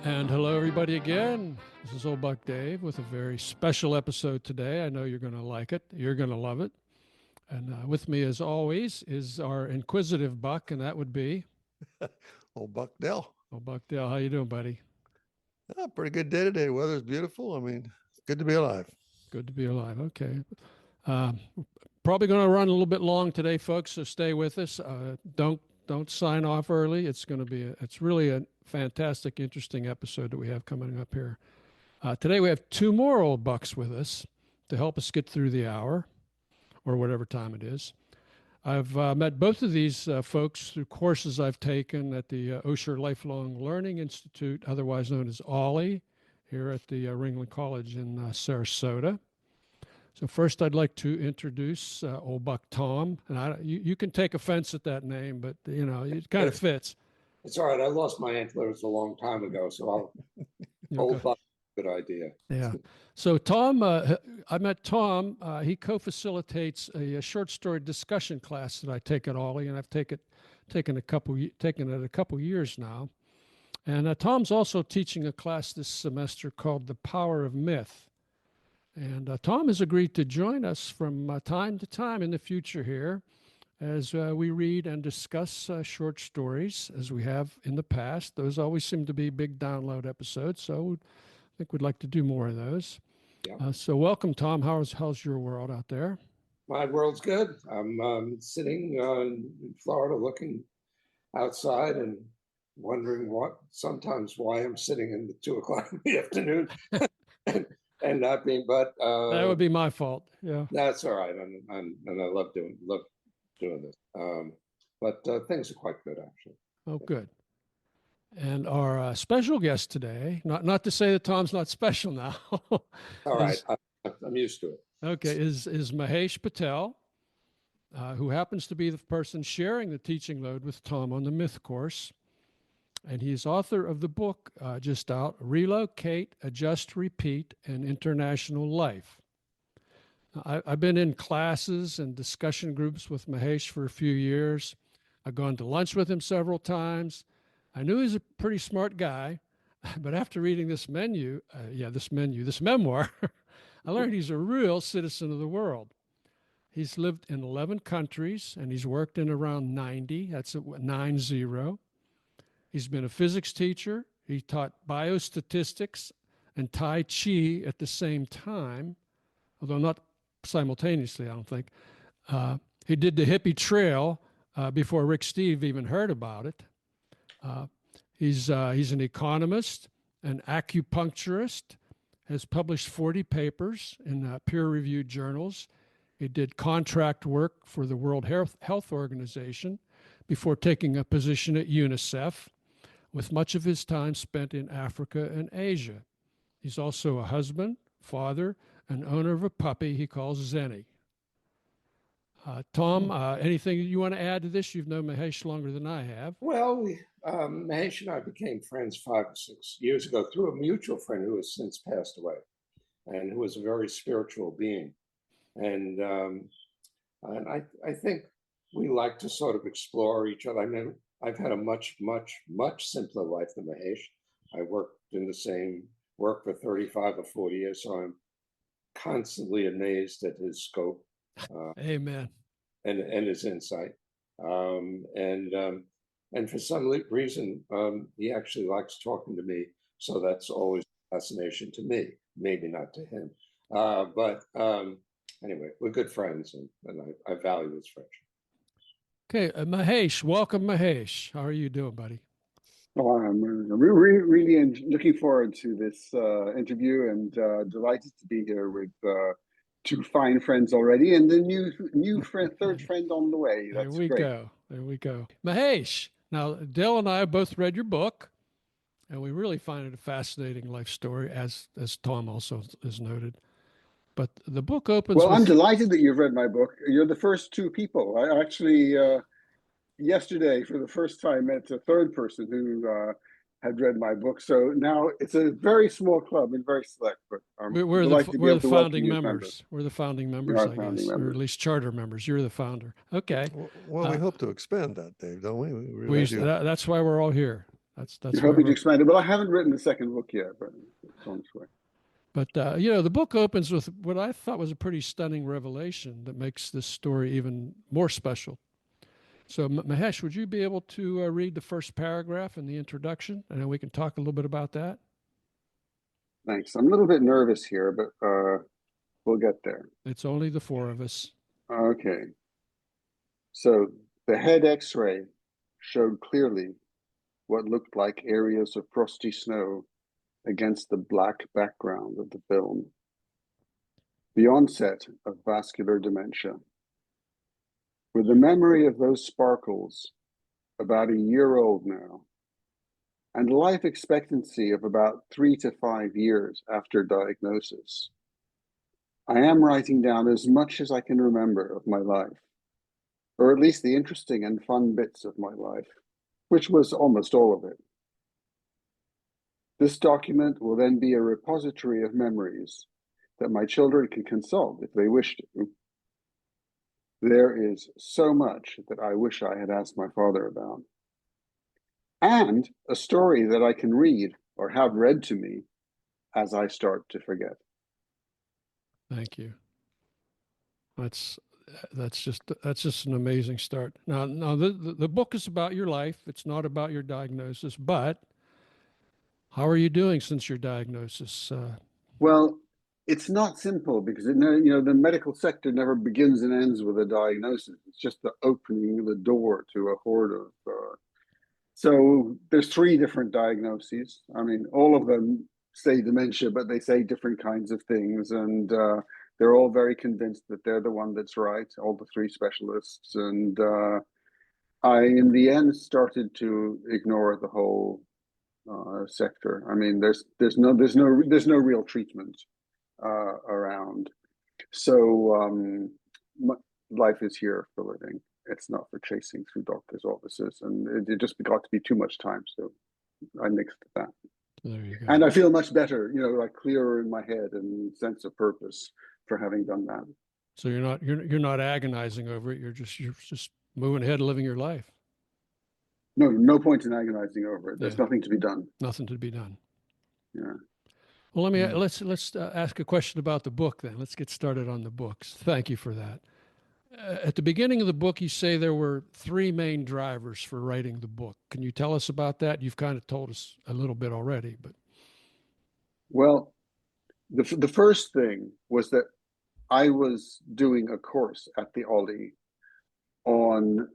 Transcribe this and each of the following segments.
And hello, everybody, again. This is Old Buck Dave with a very special episode today. I know you're going to like it. You're going to love it. And with me, as always, is our inquisitive Buck, and that would be Old Buck Dell. Old Buck Dale. How you doing, buddy? Pretty good day today. Weather's beautiful. It's good to be alive. Good to be alive. Okay. Um, Probably going to run a little bit long today, folks. So stay with us. Don't sign off early. It's going to be it's really a fantastic, interesting episode that we have coming up here. Today we have two more old bucks with us to help us get through the hour or whatever time it is. I've met both of these folks through courses I've taken at the Osher Lifelong Learning Institute, otherwise known as OLLI, here at the Ringling College in Sarasota. So first, I'd like to introduce old Buck Tom, and you can take offense at that name, but you know it kind of fits. It's all right. I lost my antlers a long time ago, so old Buck, good idea. Yeah. So Tom, I met Tom. He co-facilitates a short story discussion class that I take at OLLI, and I've taken it a couple years now. And Tom's also teaching a class this semester called The Power of Myth. And Tom has agreed to join us from time to time in the future here as we read and discuss short stories as we have in the past. Those always seem to be big download episodes, so I think we'd like to do more of those. Yeah. So welcome, Tom. How's your world out there? My world's good. I'm sitting in Florida looking outside and wondering sometimes why I'm sitting in the 2 o'clock in the afternoon. And not being, but that would be my fault. Yeah, that's all right. And I love doing this. But things are quite good, actually. Oh, good. And our special guest today, not to say that Tom's not special now. All right, I'm used to it. Okay, is Mahesh Patel, who happens to be the person sharing the teaching load with Tom on the Myth course. And he's author of the book just out, Relocate, Adjust, Repeat, and International Life. I've been in classes and discussion groups with Mahesh for a few years. I've gone to lunch with him several times. I knew he's a pretty smart guy, but after reading this memoir, I learned he's a real citizen of the world. He's lived in 11 countries, and he's worked in around 90. That's 90. He's been a physics teacher. He taught biostatistics and Tai Chi at the same time, although not simultaneously, I don't think. He did the hippie trail before Rick Steve even heard about it. He's an economist, an acupuncturist, has published 40 papers in peer-reviewed journals. He did contract work for the World Health Organization before taking a position at UNICEF, with much of his time spent in Africa and Asia. He's also a husband, father, and owner of a puppy he calls Zenny. Tom, anything you want to add to this? You've known Mahesh longer than I have. Well, Mahesh and I became friends 5 or 6 years ago through a mutual friend who has since passed away and who was a very spiritual being. And I think we like to sort of explore each other. I mean, I've had a much, much, much simpler life than Mahesh. I worked in the same work for 35 or 40 years, so I'm constantly amazed at his scope. Amen. And his insight. And for some reason, he actually likes talking to me, so that's always a fascination to me, maybe not to him. But anyway, we're good friends, and I value his friendship. Okay, Mahesh, welcome, Mahesh. How are you doing, buddy? Oh, I'm really looking forward to this interview, and delighted to be here with 2 fine friends already, and the new third friend on the way. That's great. There we go. Mahesh, now Dale and I both read your book, and we really find it a fascinating life story, as Tom also has noted. But the book opens. Well, I'm delighted that you've read my book. You're the first 2 people. I actually yesterday, for the first time, met a third person who had read my book. So now it's a very small club and very select. But we're the founding members. We're the founding members, I guess, or at least charter members. You're the founder. Okay. Well, we hope to expand that, Dave, don't we? That's why we're all here. That's You're where hoping to expand it. Well, I haven't written the second book yet, but it's on its way. But you know, the book opens with what I thought was a pretty stunning revelation that makes this story even more special. So, Mahesh, would you be able to read the first paragraph in the introduction, and then we can talk a little bit about that? Thanks. I'm a little bit nervous here, but we'll get there. It's only the four of us. Okay. So the head X-ray showed clearly what looked like areas of frosty snow against the black background of the film. The onset of vascular dementia. With the memory of those sparkles, about a year old now, and life expectancy of about 3 to 5 years after diagnosis, I am writing down as much as I can remember of my life, or at least the interesting and fun bits of my life, which was almost all of it. This document will then be a repository of memories that my children can consult if they wish to. There is so much that I wish I had asked my father about. And a story that I can read or have read to me as I start to forget. Thank you. That's just an amazing start. Now the book is about your life. It's not about your diagnosis. But how are you doing since your diagnosis? Well, it's not simple because the medical sector never begins and ends with a diagnosis. It's just the opening of the door to a horde of. So there's 3 different diagnoses. I mean, all of them say dementia, but they say different kinds of things, and they're all very convinced that they're the one that's right. All the 3 specialists, and I, in the end, started to ignore the whole sector. I mean, there's no real treatment around. So life is here for living. It's not for chasing through doctors' offices, and it just got to be too much time. So I nixed that. There you go. And I feel much better, like clearer in my head and sense of purpose for having done that. So you're not agonizing over it. You're just moving ahead, living your life. No point in agonizing over it. There's nothing to be done. Nothing to be done. Yeah. Well, let's ask a question about the book then. Let's get started on the books. Thank you for that. At the beginning of the book, you say there were 3 main drivers for writing the book. Can you tell us about that? You've kind of told us a little bit already, but. Well, the first thing was that I was doing a course at the Ollie on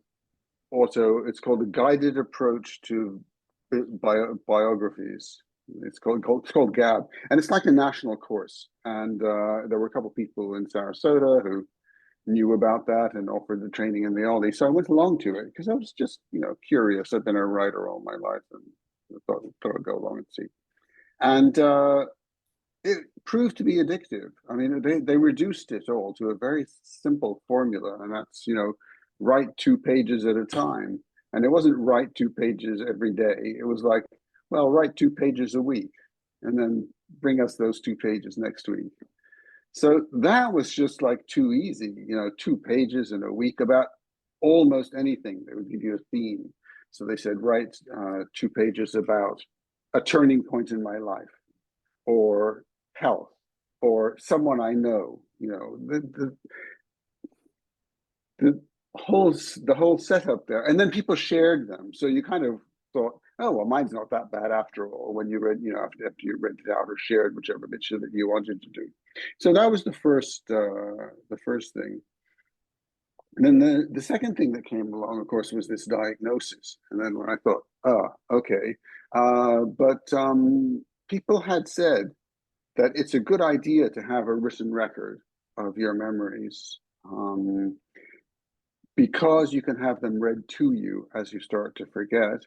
it's called a guided approach to biographies. It's called GAB, and it's like a national course. And there were a couple of people in Sarasota who knew about that and offered the training in the Ollie. So I went along to it because I was just, curious. I've been a writer all my life, and I thought I'd go along and see. And it proved to be addictive. I mean, they reduced it all to a very simple formula, and that's, write 2 pages at a time. And it wasn't write 2 pages every day. It was like, well, write 2 pages a week, and then bring us those 2 pages next week. So that was just like too easy, 2 pages in a week about almost anything. They would give you a theme. So they said, write 2 pages about a turning point in my life, or health, or someone I know. The whole setup there, and then people shared them. So you kind of thought, oh well, mine's not that bad after all. When you read, after you read it out or shared whichever bit that you wanted to do. So that was the first thing. And then the second thing that came along, of course, was this diagnosis. And then when I thought, okay, but people had said that it's a good idea to have a written record of your memories. Because you can have them read to you as you start to forget,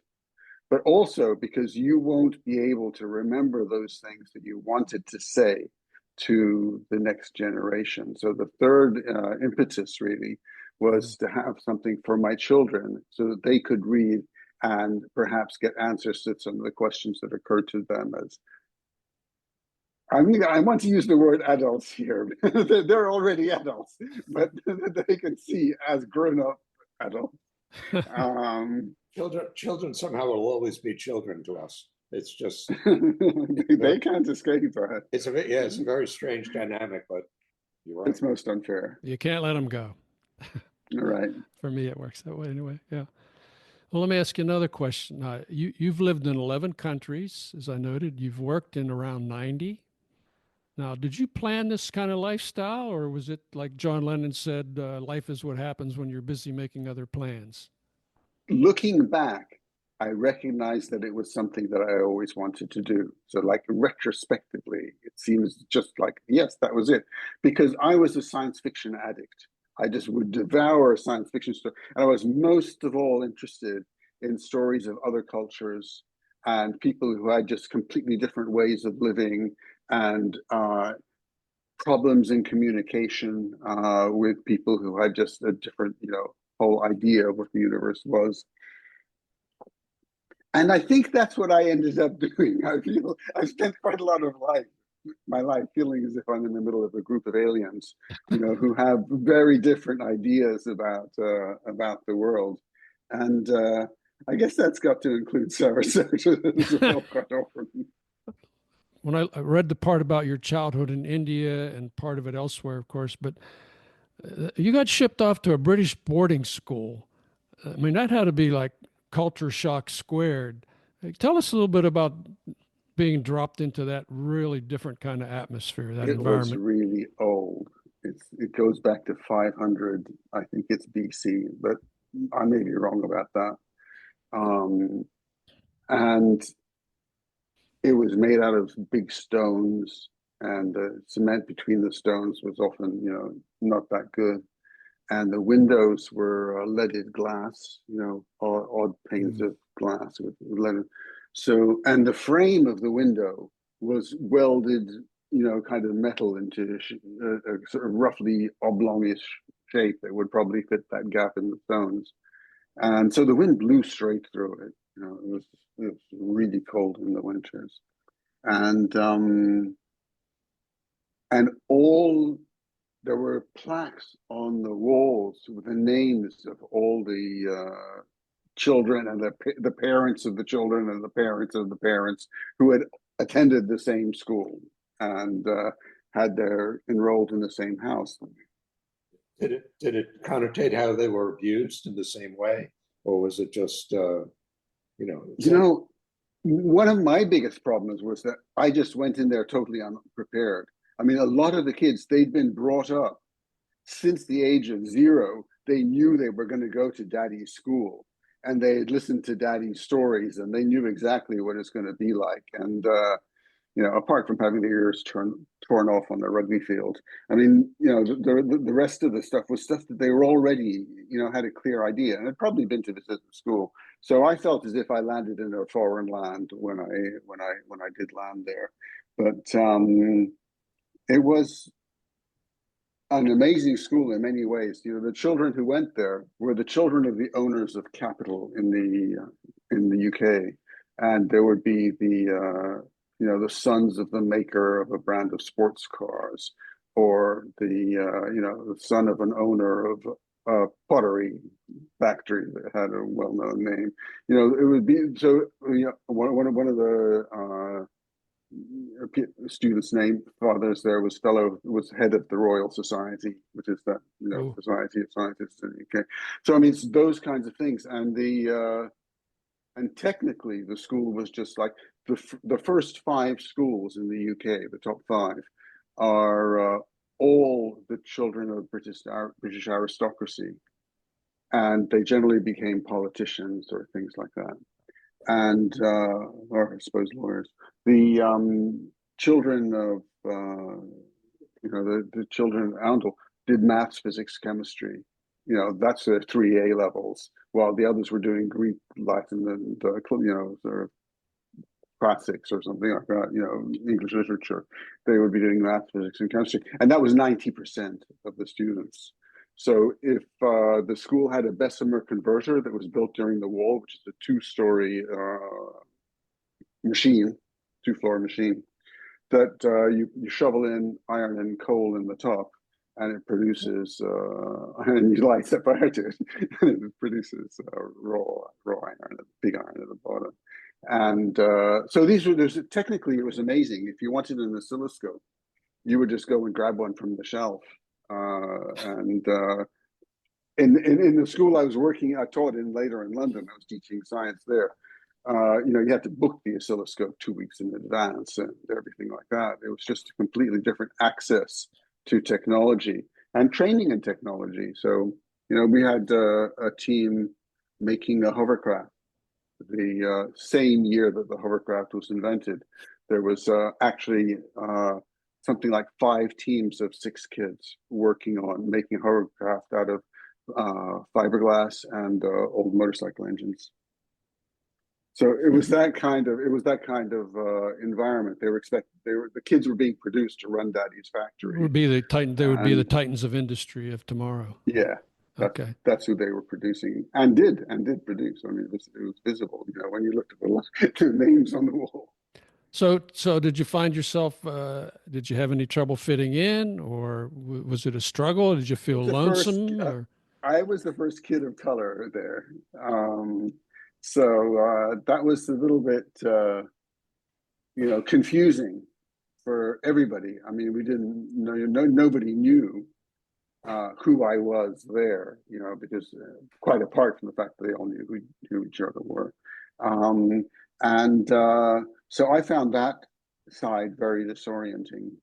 but also because you won't be able to remember those things that you wanted to say to the next generation. So the third impetus really was to have something for my children so that they could read and perhaps get answers to some of the questions that occurred to them as, I want to use the word adults here. They're already adults, but they can see as grown-up adults. children somehow will always be children to us. It's just They can't escape that. it's a very strange dynamic, but you're right. It's most unfair. You can't let them go. All right. For me, it works that way anyway. Yeah. Well, let me ask you another question. You've lived in 11 countries, as I noted. You've worked in around 90. Now, did you plan this kind of lifestyle, or was it like John Lennon said, life is what happens when you're busy making other plans? Looking back, I recognize that it was something that I always wanted to do. So, like retrospectively, it seems just like, yes, that was it. Because I was a science fiction addict. I just would devour science fiction stories. And I was most of all interested in stories of other cultures and people who had just completely different ways of living and problems in communication with people who had just a different, whole idea of what the universe was. And I think that's what I ended up doing. I spent quite a lot of my life feeling as if I'm in the middle of a group of aliens, who have very different ideas about the world. And I guess that's got to include Sarasota as well, quite often. When I read the part about your childhood in India and part of it elsewhere, of course, but you got shipped off to a British boarding school. I mean, that had to be like culture shock squared. Tell us a little bit about being dropped into that really different kind of atmosphere, that environment. It was really old. It goes back to 500, I think it's BC, but I may be wrong about that. And it was made out of big stones, and the cement between the stones was often, not that good. And the windows were leaded glass, odd panes of glass with leaded. So, and the frame of the window was welded, kind of metal into a sort of roughly oblongish shape that would probably fit that gap in the stones. And so the wind blew straight through it. It was really cold in the winters, and all. There were plaques on the walls with the names of all the children and the parents of the children and the parents of the parents who had attended the same school and had their enrolled in the same house. Did it connotate how they were abused in the same way, or was it just one of my biggest problems was that I just went in there totally unprepared. I mean, a lot of the kids, they'd been brought up since the age of 0. They knew they were going to go to daddy's school, and they had listened to daddy's stories, and they knew exactly what it's going to be like. And, apart from having their ears torn off on the rugby field, I mean, the rest of the stuff was stuff that they were already, had a clear idea and had probably been to visit the school. So I felt as if I landed in a foreign land when I did land there. But it was an amazing school in many ways. The children who went there were the children of the owners of capital in the UK, and there would be the sons of the maker of a brand of sports cars, or the son of an owner of a pottery factory that had a well-known name. It would be so. One of the student's name, fathers there, was head of the Royal Society, which is that Society of Scientists in the UK. So I mean, it's those kinds of things, and and technically the school was just like the first 5 schools in the UK, the top 5, are all the children of British aristocracy, and they generally became politicians or things like that. And or I suppose lawyers. The children of the children of Oundle did maths, physics, chemistry. That's their 3 A levels, while the others were doing Greek, Latin, and sort of classics or something like that. English literature. They would be doing maths, physics, and chemistry, and that was 90% of the students. So if the school had a Bessemer converter that was built during the war, which is a 2-story machine, 2-floor machine, that you shovel in iron and coal in the top, and it produces, and you light set fire to it, and it produces raw iron, big iron at the bottom. And so technically it was amazing. If you wanted an oscilloscope, you would just go and grab one from the shelf. And in the school I was working, I taught in later in London, I was teaching science there. You had to book the oscilloscope 2 weeks in advance and everything like that. It was just a completely different access to technology and training in technology. So, we had a team making a hovercraft. The same year that the hovercraft was invented, there was actually something like 5 teams of 6 kids working on making a hovercraft out of fiberglass and old motorcycle engines. So it was that kind of environment. The kids were being produced to run Daddy's factory. Would be the titan. They would be the titans of industry of tomorrow. Yeah. Okay. That's who they were producing and did produce. I mean, it was visible, when you looked at the names on the wall. So did you find yourself, did you have any trouble fitting in, or was it a struggle? Did you feel lonesome? I was the first kid of color there. So that was a little bit, confusing for everybody. I mean, we didn't know, nobody knew who I was there, because quite apart from the fact that they all knew who each other were. So I found that side very disorienting.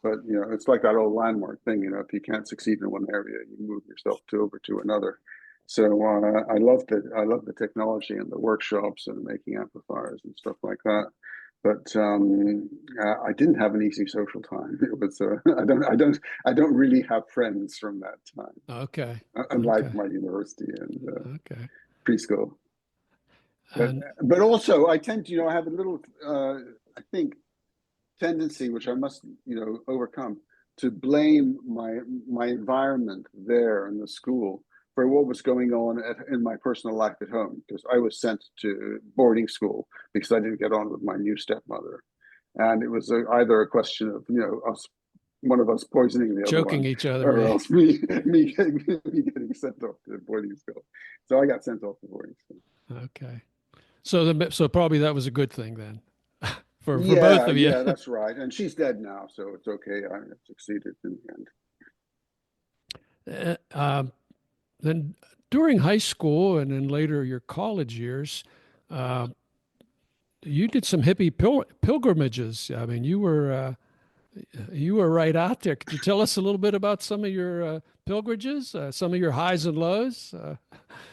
But, it's like that old landmark thing, if you can't succeed in one area, you move yourself over to another. So I love the technology and the workshops and making amplifiers and stuff like that. But I didn't have an easy social time. It was I don't really have friends from that time. Okay. Unlike my university and preschool. But also I tend to I have a little I think tendency, which I must overcome, to blame my environment there in the school for what was going on in my personal life at home, because I was sent to boarding school because I didn't get on with my new stepmother, and it was either a question of one of us poisoning the joking other one, each other, or else me getting sent off to boarding school. So I got sent off to boarding school. Okay, so probably that was a good thing then. For both of you. Yeah, that's right. And she's dead now, so it's okay. I succeeded in the end. Then during high school and then later your college years, you did some hippie pilgrimages. I mean, you were right out there. Could you tell us a little bit about some of your pilgrimages, some of your highs and lows?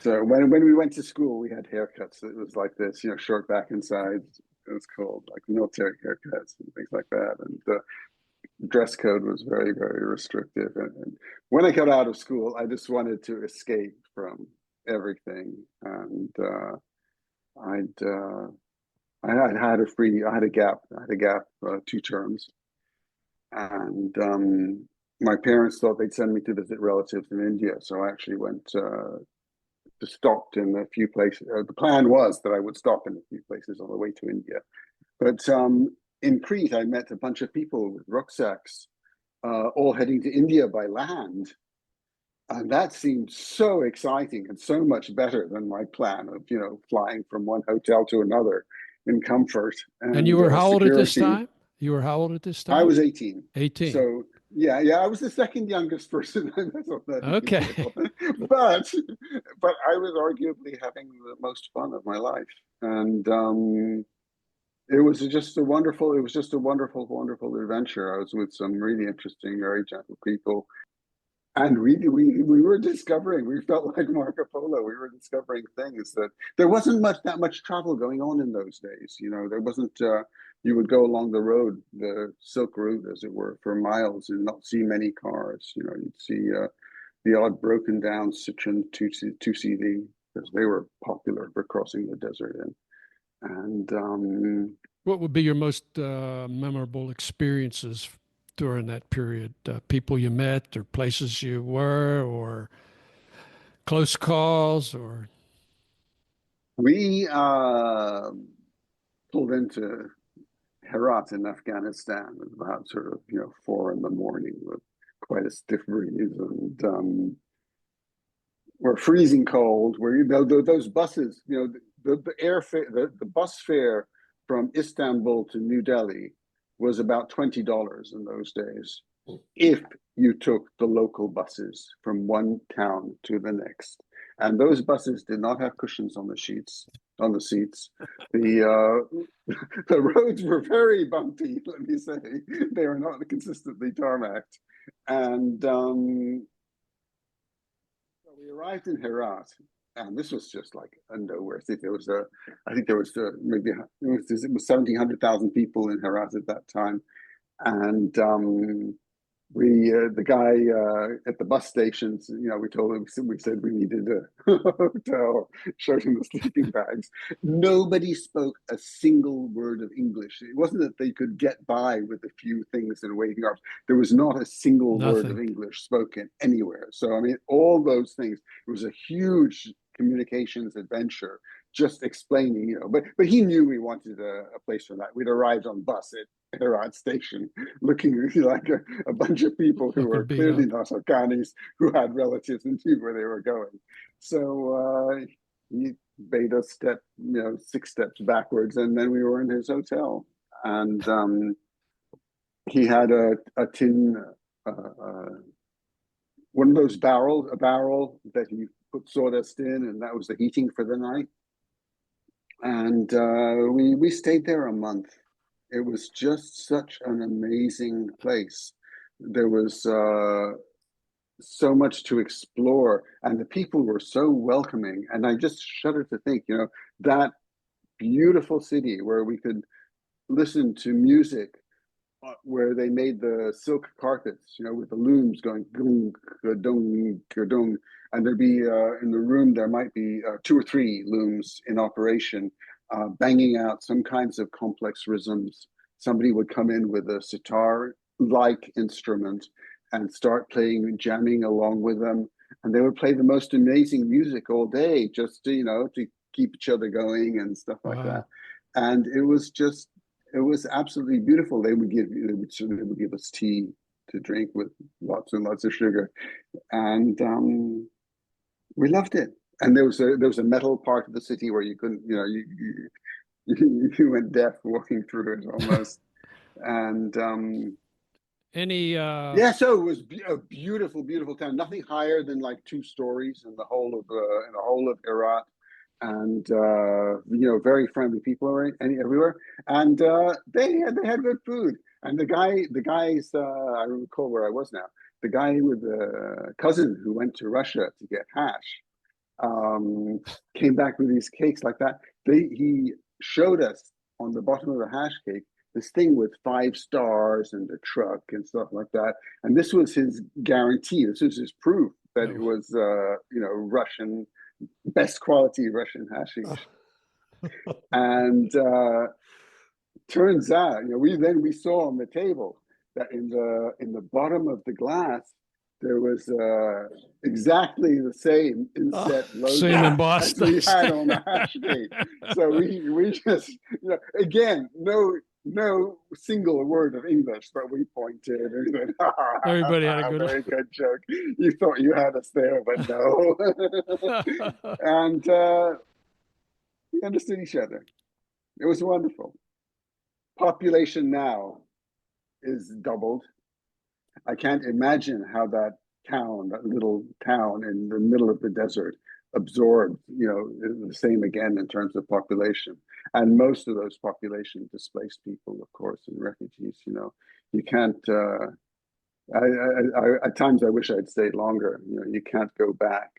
So when we went to school, we had haircuts. It was like this, short back and sides. It was called like military haircuts and things like that. And the dress code was very, very restrictive. And when I got out of school, I just wanted to escape from everything. And I had a gap 2 terms. And my parents thought they'd send me to visit relatives in India. So I actually went stopped in a few places. The plan was that I would stop in a few places on the way to India. But in Crete, I met a bunch of people with rucksacks, all heading to India by land. And that seemed so exciting and so much better than my plan of, flying from one hotel to another in comfort. And you were how old at this time? You were how old at this time? I was 18. 18. So yeah, I was the second youngest person I met on that. Okay. But I was arguably having the most fun of my life. And it was just a wonderful adventure. I was with some really interesting, very gentle people. And really, we were discovering, we felt like Marco Polo. We were discovering things that there wasn't that much travel going on in those days. There wasn't, you would go along the road, the Silk Route, as it were, for miles and not see many cars. You'd see the odd broken down Citroen 2CV, because they were popular for crossing the desert in. And what would be your most memorable experiences during that period? People you met, or places you were, or close calls, or? We pulled into Herat in Afghanistan at about 4 a.m. with quite a stiff breeze, and or freezing cold, where those buses, the airfare, the bus fare from Istanbul to New Delhi was about $20 in those days, if you took the local buses from one town to the next. And those buses did not have cushions on the seats. The the roads were very bumpy, let me say. They were not consistently tarmacked. And we arrived in Herat, and this was just like a nowhere city. I think there was maybe it was 1,700,000 people in Herat at that time, and the guy at the bus stations, we told him, we said we needed a hotel, showed him the sleeping bags. Nobody spoke a single word of English. It wasn't that they could get by with a few things in waiting rooms. There was not a single word of English spoken anywhere. So, I mean, all those things, it was a huge communications adventure, just explaining, but he knew we wanted a place for that. We'd arrived on bus at Herat station, looking like a bunch of people who were clearly not Afghanis, who had relatives and knew where they were going. So he made us step, 6 steps backwards, and then we were in his hotel. And he had a tin, one of those a barrel that he put sawdust in, and that was the heating for the night. And we stayed there a month. It was just such an amazing place. There was so much to explore, and the people were so welcoming. And I just shudder to think, that beautiful city where we could listen to music, where they made the silk carpets, with the looms going dung, dung, dung, and there'd be in the room there might be 2 or 3 looms in operation, banging out some kinds of complex rhythms. Somebody would come in with a sitar-like instrument and start playing, jamming along with them, and they would play the most amazing music all day, just to keep each other going and stuff like that. And it was absolutely beautiful. They would give us tea to drink with lots and lots of sugar, and we loved it. And there was a metal part of the city where you couldn't, you went deaf walking through it almost. And so it was a beautiful, beautiful town. Nothing higher than like 2 stories in the whole of Herat. And very friendly people everywhere, and they had good food. And the guys, I recall where I was now. The guy with the cousin who went to Russia to get hash came back with these cakes like that. He showed us on the bottom of the hash cake this thing with 5 stars and a truck and stuff like that. And this was his guarantee. This was his proof that it was Russian, best quality Russian hashish. And turns out, we saw on the table that in the bottom of the glass there was exactly the same inset logo same embossed as we had on the hash cake. So we just, again, no single word of English, but we pointed and said, everybody had a very good joke. You thought you had us there, but no. And we understood each other. It was wonderful. Population now is doubled. I can't imagine how that little town in the middle of the desert absorbed, the same again in terms of population. And most of those population displaced people, of course, and refugees. You can't. At times, I wish I'd stayed longer. You can't go back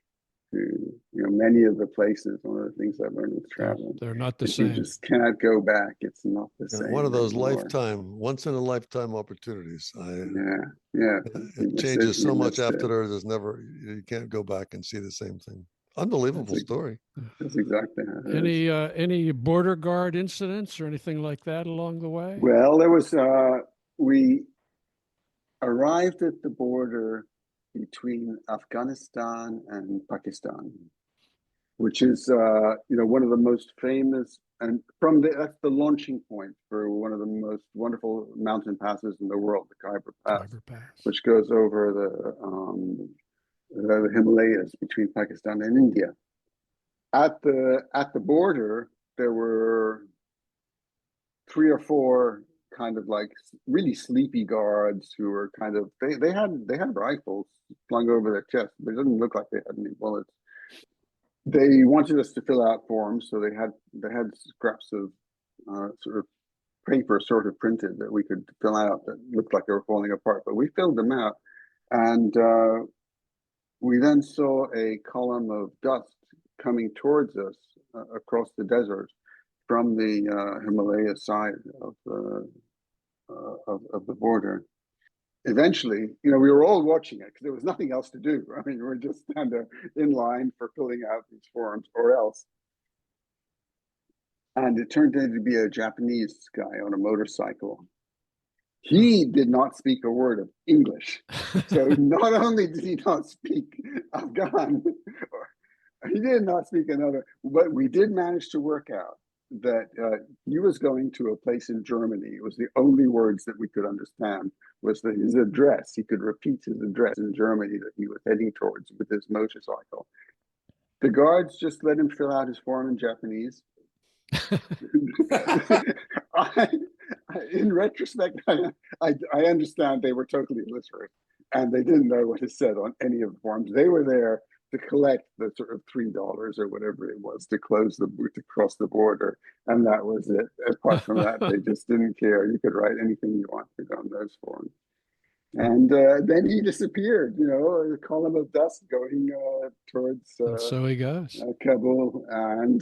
to many of the places. One of the things I've learned with traveling, they're not the same. You just cannot go back. It's not the same. One of those once in a lifetime opportunities. It changes so much after there. You can't go back and see the same thing. Unbelievable story. That's exactly how it is. Any border guard incidents or anything like that along the way? Well, there was. We arrived at the border between Afghanistan and Pakistan, which is one of the most famous, and that's the launching point for one of the most wonderful mountain passes in the world, the Khyber Pass, which goes over the Himalayas between Pakistan and India. At the border, there were 3 or 4 kind of like really sleepy guards who were kind of they had rifles slung over their chest, but it didn't look like they had any bullets. They wanted us to fill out forms, so they had scraps of sort of paper sort of printed that we could fill out that looked like they were falling apart, but we filled them out, and we then saw a column of dust coming towards us across the desert from the Himalaya side of the border. Eventually, we were all watching it because there was nothing else to do. I mean, we were just kind of in line for filling out these forms or else. And it turned out to be a Japanese guy on a motorcycle. He did not speak a word of English. So not only did he not speak Afghan, he did not speak another, but we did manage to work out that he was going to a place in Germany. It was the only words that we could understand was his address. He could repeat his address in Germany that he was heading towards with his motorcycle. The guards just let him fill out his form in Japanese. In retrospect, I understand they were totally illiterate and they didn't know what it said on any of the forms. They were there to collect the sort of $3 or whatever it was to cross the border, and that was it. Apart from that, they just didn't care. You could write anything you wanted on those forms. And then he disappeared, a column of dust going towards so he goes. Kabul, and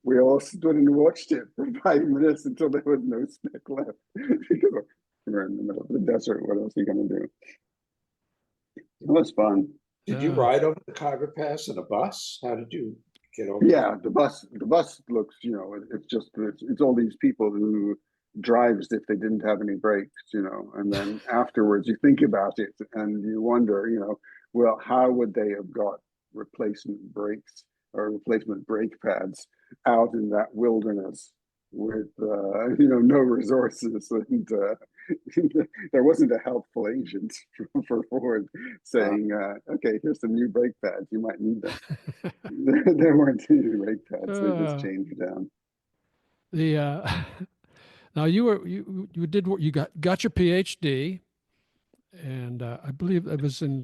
we all stood and watched it for 5 minutes until there was no speck left because we're in the middle of the desert. What else are you going to do? It was fun. Did you ride over the Khyber Pass in a bus? How did you get over? Yeah, the bus looks, it's all these people who drive as if they didn't have any brakes, and then afterwards you think about it and you wonder, well, how would they have got replacement brakes or replacement brake pads out in that wilderness with no resources, and there wasn't a helpful agent for Ford saying, okay, here's some new brake pads, you might need them. There weren't any brake pads, they just changed down. Now you got your PhD, and I believe it was in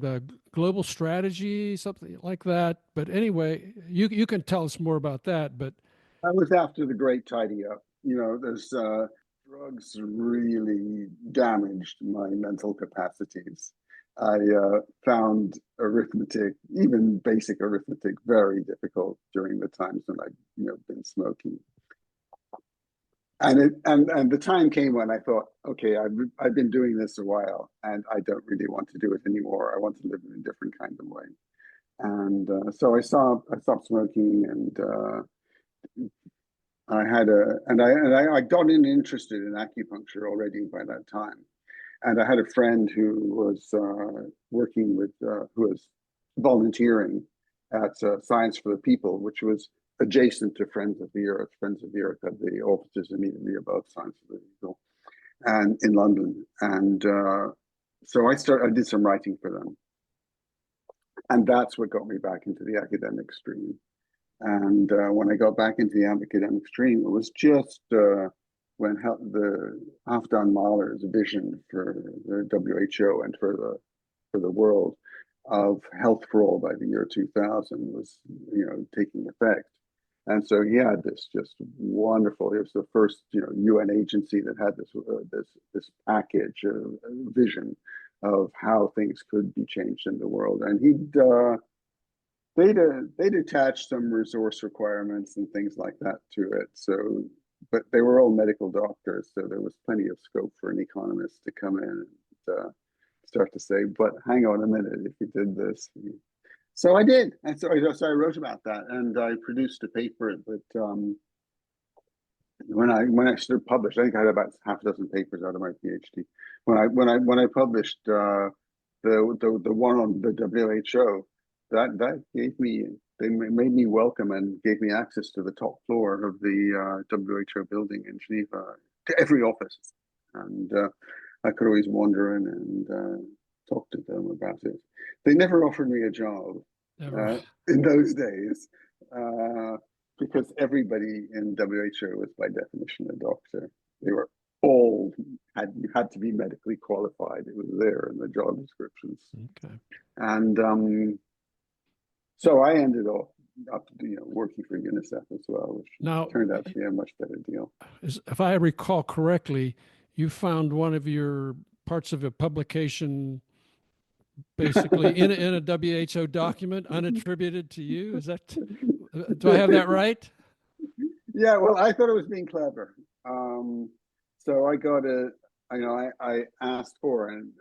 global strategy, something like that. But anyway, you can tell us more about that. But that was after the great tidy up. There's drugs really damaged my mental capacities. I found arithmetic, even basic arithmetic, very difficult during the times when I'd been smoking. And the time came when I thought, okay, I've been doing this a while, and I don't really want to do it anymore. I want to live in a different kind of way. And so I stopped smoking, and I got interested in acupuncture already by that time. And I had a friend who was working with, who was volunteering at Science for the People, which was adjacent to Friends of the Earth. Friends of the Earth had the offices immediately above Science for the People, and in London. And so I did some writing for them. And that's what got me back into the academic stream. And when I got back into the academic stream, it was just when the Halfdan Mahler's vision for the WHO and for the world of health for all by the year 2000 was, taking effect. And so he had this just wonderful. It was the first, UN agency that had this package of vision of how things could be changed in the world. And they'd attach some resource requirements and things like that to it. So, but they were all medical doctors, so there was plenty of scope for an economist to come in and start to say, "But hang on a minute, if you did this." So I did, and so I wrote about that, and I produced a paper that when I started published, I think I had about half a dozen papers out of my PhD. When I published the one on the WHO, that gave me they made me welcome and gave me access to the top floor of the WHO building in Geneva, to every office. And I could always wander in and talk to them about it. They never offered me a job in those days because everybody in WHO was by definition a doctor. They were all you had to be medically qualified. It was there in the job descriptions. Okay. And so I ended up working for UNICEF as well, which turned out to be a much better deal. If I recall correctly, you found one of your parts of a publication basically in a WHO document unattributed to you. Is that, do I have that right? Yeah, well, I thought it was being clever. So I got I asked for, and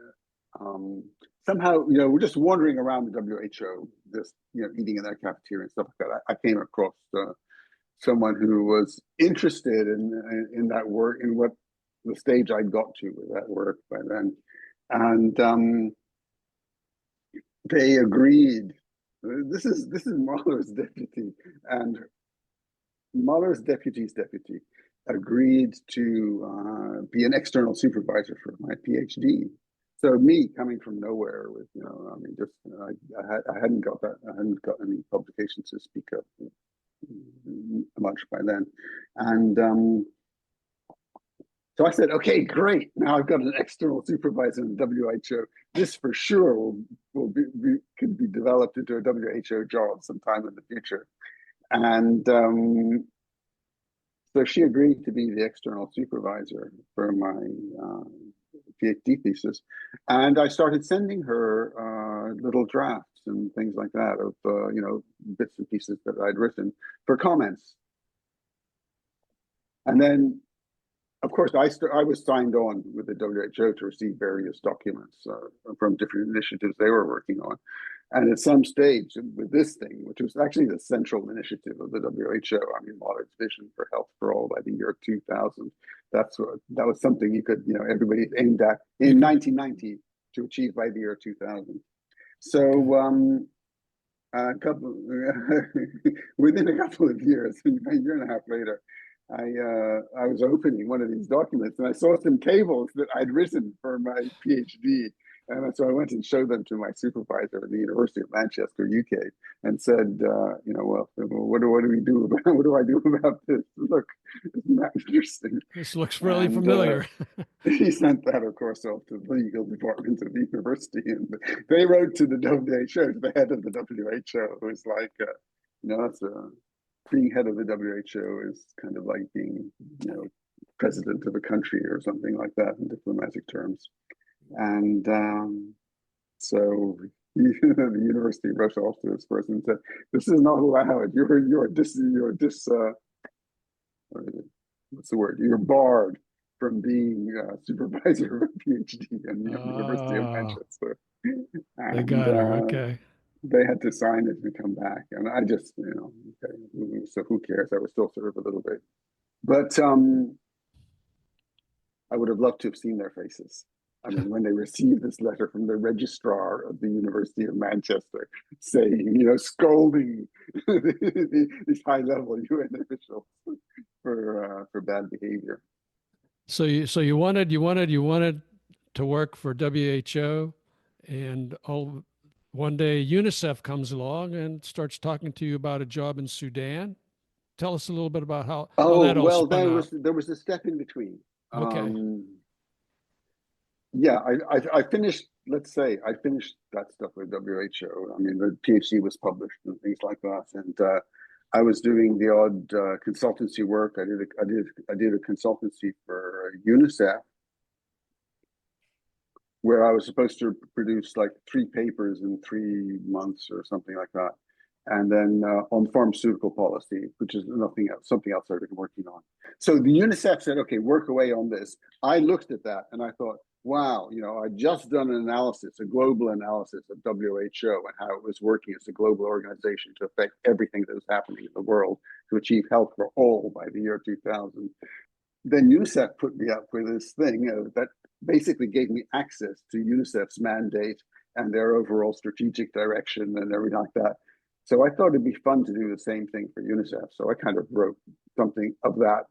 somehow, we're just wandering around the WHO, just, eating in their cafeteria and stuff like that. I came across someone who was interested in that work, in what the stage I got to with that work by then. And they agreed. This is Mahler's deputy, and Mahler's deputy's deputy agreed to be an external supervisor for my PhD. So me coming from nowhere with, I hadn't got any publications to speak of much by then. And so I said, okay, great. Now I've got an external supervisor in WHO. This for sure could be developed into a WHO job sometime in the future. And so she agreed to be the external supervisor for my PhD thesis. And I started sending her little drafts and things like that of, bits and pieces that I'd written for comments. And then, of course, I was signed on with the WHO to receive various documents from different initiatives they were working on. And at some stage with this thing, which was actually the central initiative of the WHO, Mahler's vision for health for all by the year 2000, that was something you could, everybody aimed at in 1990 to achieve by the year 2000. So within a couple of years, a year and a half later, I was opening one of these documents and I saw some tables that I'd written for my PhD. And so I went and showed them to my supervisor at the University of Manchester, UK, and said, well, what do we do about, what do I do about this? Look, isn't that interesting? This looks really familiar. He sent that, of course, off to the legal department of the university, and they wrote to the WHO, the head of the WHO, who was like, being head of the WHO is kind of like being, president of a country or something like that in diplomatic terms. And so the university rushed off to this person and said, "This is not allowed. You're barred from being supervisor of a PhD in the University of Manchester." And, they got her. Okay. They had to sign it and come back, and I just, okay, so who cares? I was still sort of a little bit, but I would have loved to have seen their faces. When they received this letter from the registrar of the University of Manchester saying, scolding these high-level UN officials for bad behavior. So you wanted to work for WHO, and one day UNICEF comes along and starts talking to you about a job in Sudan. Tell us a little bit about how that all spun out. There was a step in between. Okay. Yeah, I finished, let's say, I finished that stuff with WHO. The PhD was published and things like that. And I was doing the odd consultancy work. I did a consultancy for UNICEF, where I was supposed to produce like 3 papers in 3 months or something like that. And then on pharmaceutical policy, which is something else I've been working on. So the UNICEF said, okay, work away on this. I looked at that and I thought, wow, I'd just done an analysis, a global analysis of WHO and how it was working as a global organization to affect everything that was happening in the world to achieve health for all by the year 2000. Then UNICEF put me up with this thing that basically gave me access to UNICEF's mandate and their overall strategic direction and everything like that. So I thought it'd be fun to do the same thing for UNICEF. So I kind of wrote something of that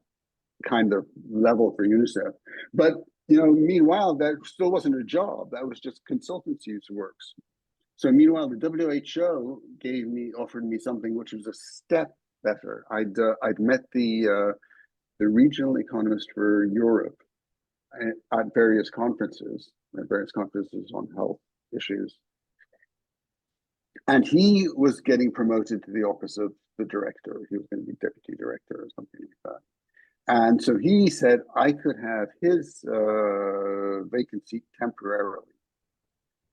kind of level for UNICEF. But meanwhile, that still wasn't a job. That was just consultancy's works. So meanwhile, the WHO offered me something which was a step better. I'd met the regional economist for Europe at various conferences on health issues. And he was getting promoted to the office of the director. He was going to be deputy director or something like that. And so he said I could have his vacancy temporarily.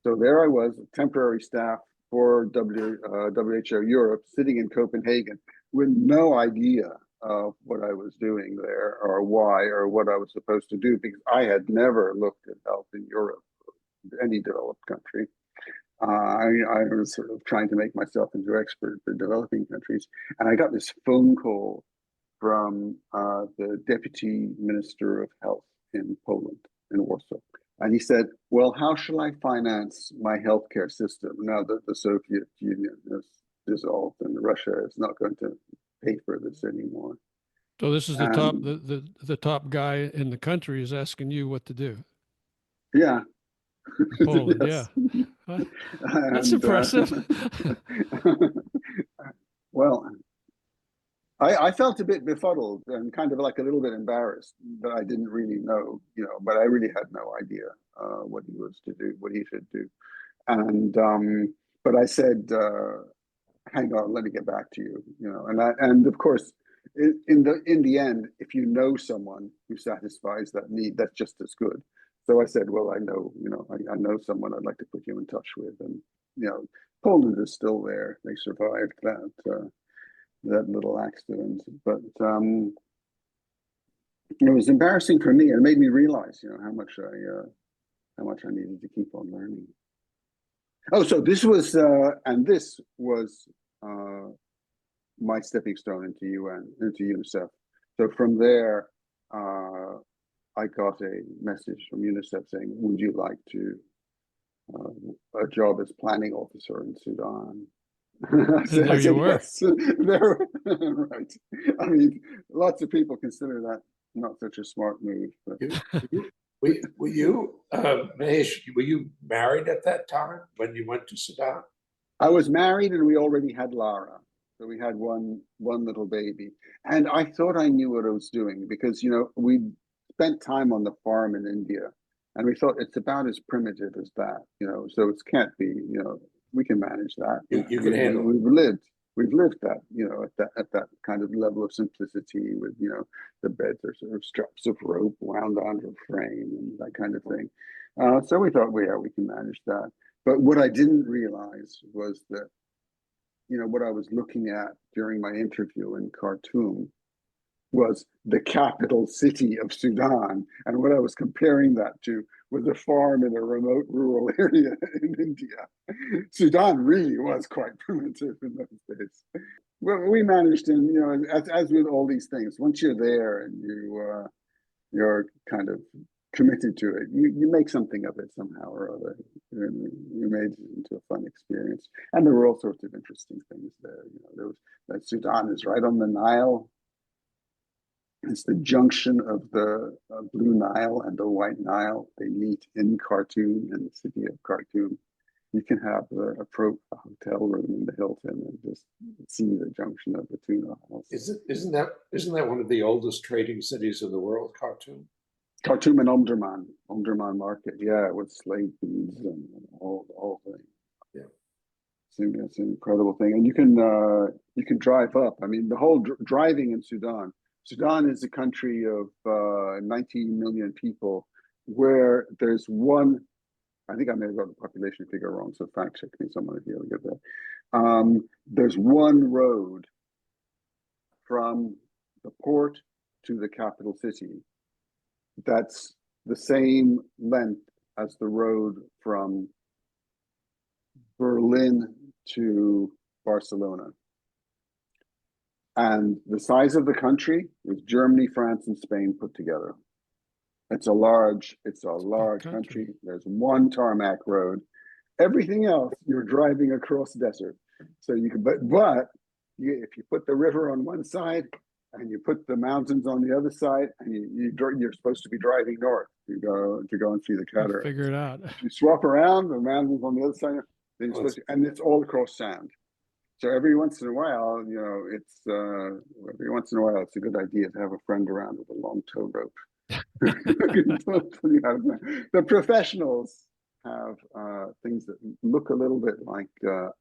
So there I was, temporary staff for WHO Europe, sitting in Copenhagen with no idea of what I was doing there or why or what I was supposed to do, because I had never looked at health in Europe, any developed country. I was sort of trying to make myself into an expert for developing countries. And I got this phone call from the Deputy Minister of Health in Poland, in Warsaw. And he said, well, how shall I finance my healthcare system now that the Soviet Union has dissolved and Russia is not going to pay for this anymore? So this is the top guy in the country is asking you what to do. Yeah. Poland, yes. Yeah. That's impressive. Well, I felt a bit befuddled and kind of like a little bit embarrassed that I didn't really know, but I really had no idea what he was to do, what he should do. And but I said, hang on, let me get back to you, and of course, in the end, if you know someone who satisfies that need, that's just as good. So I said, well, I know someone I'd like to put you in touch with, and Poland is still there. They survived that little accident, but it was embarrassing for me. It made me realize, how much I needed to keep on learning. Oh, so this was my stepping stone into UNICEF. So from there, I got a message from UNICEF saying, "Would you like to a job as planning officer in Sudan?" I said, you were. Yes. Right. I mean, lots of people consider that not such a smart move. But were you, Mahesh, were you married at that time when you went to Sudan? I was married, and we already had Lara. So we had one little baby. And I thought I knew what I was doing because, we spent time on the farm in India, and we thought it's about as primitive as that, so it can't be, we can manage that. You can handle it. We've lived that, at that kind of level of simplicity with, the beds are sort of straps of rope wound onto a frame and that kind of thing. So we thought, well, we can manage that. But what I didn't realize was that, what I was looking at during my interview in Khartoum was the capital city of Sudan. And what I was comparing that to was a farm in a remote rural area in India. Sudan really was quite primitive in those days. Well, we managed, and as with all these things, once you're there and you're kind of committed to it, you make something of it somehow or other. And we made it into a fun experience, and there were all sorts of interesting things there. There was that Sudan is right on the Nile. It's the junction of the Blue Nile and the White Nile. They meet in Khartoum, in the city of Khartoum. You can have a hotel room in the Hilton and just see the junction of the two Niles. Isn't that one of the oldest trading cities in the world, Khartoum? Khartoum and Omdurman market, yeah, with slave beads and all things. Yeah, it's an incredible thing, and you can drive up. I mean, the whole driving in Sudan. Sudan is a country of 19 million people, where there's one. I think I may have got the population figure wrong, so fact check me, someone if you get that. There's one road from the port to the capital city that's the same length as the road from Berlin to Barcelona. And the size of the country is Germany, France, and Spain put together. It's a large country. There's one tarmac road. Everything else, you're driving across desert. So you can, if you put the river on one side and you put the mountains on the other side, and you're supposed to be driving north to go and see the cataracts. Figure it out. If you swap around, the mountains on the other side, then you're supposed to, and it's all across sand. So every once in a while, it's a good idea to have a friend around with a long tow rope. The professionals have things that look a little bit like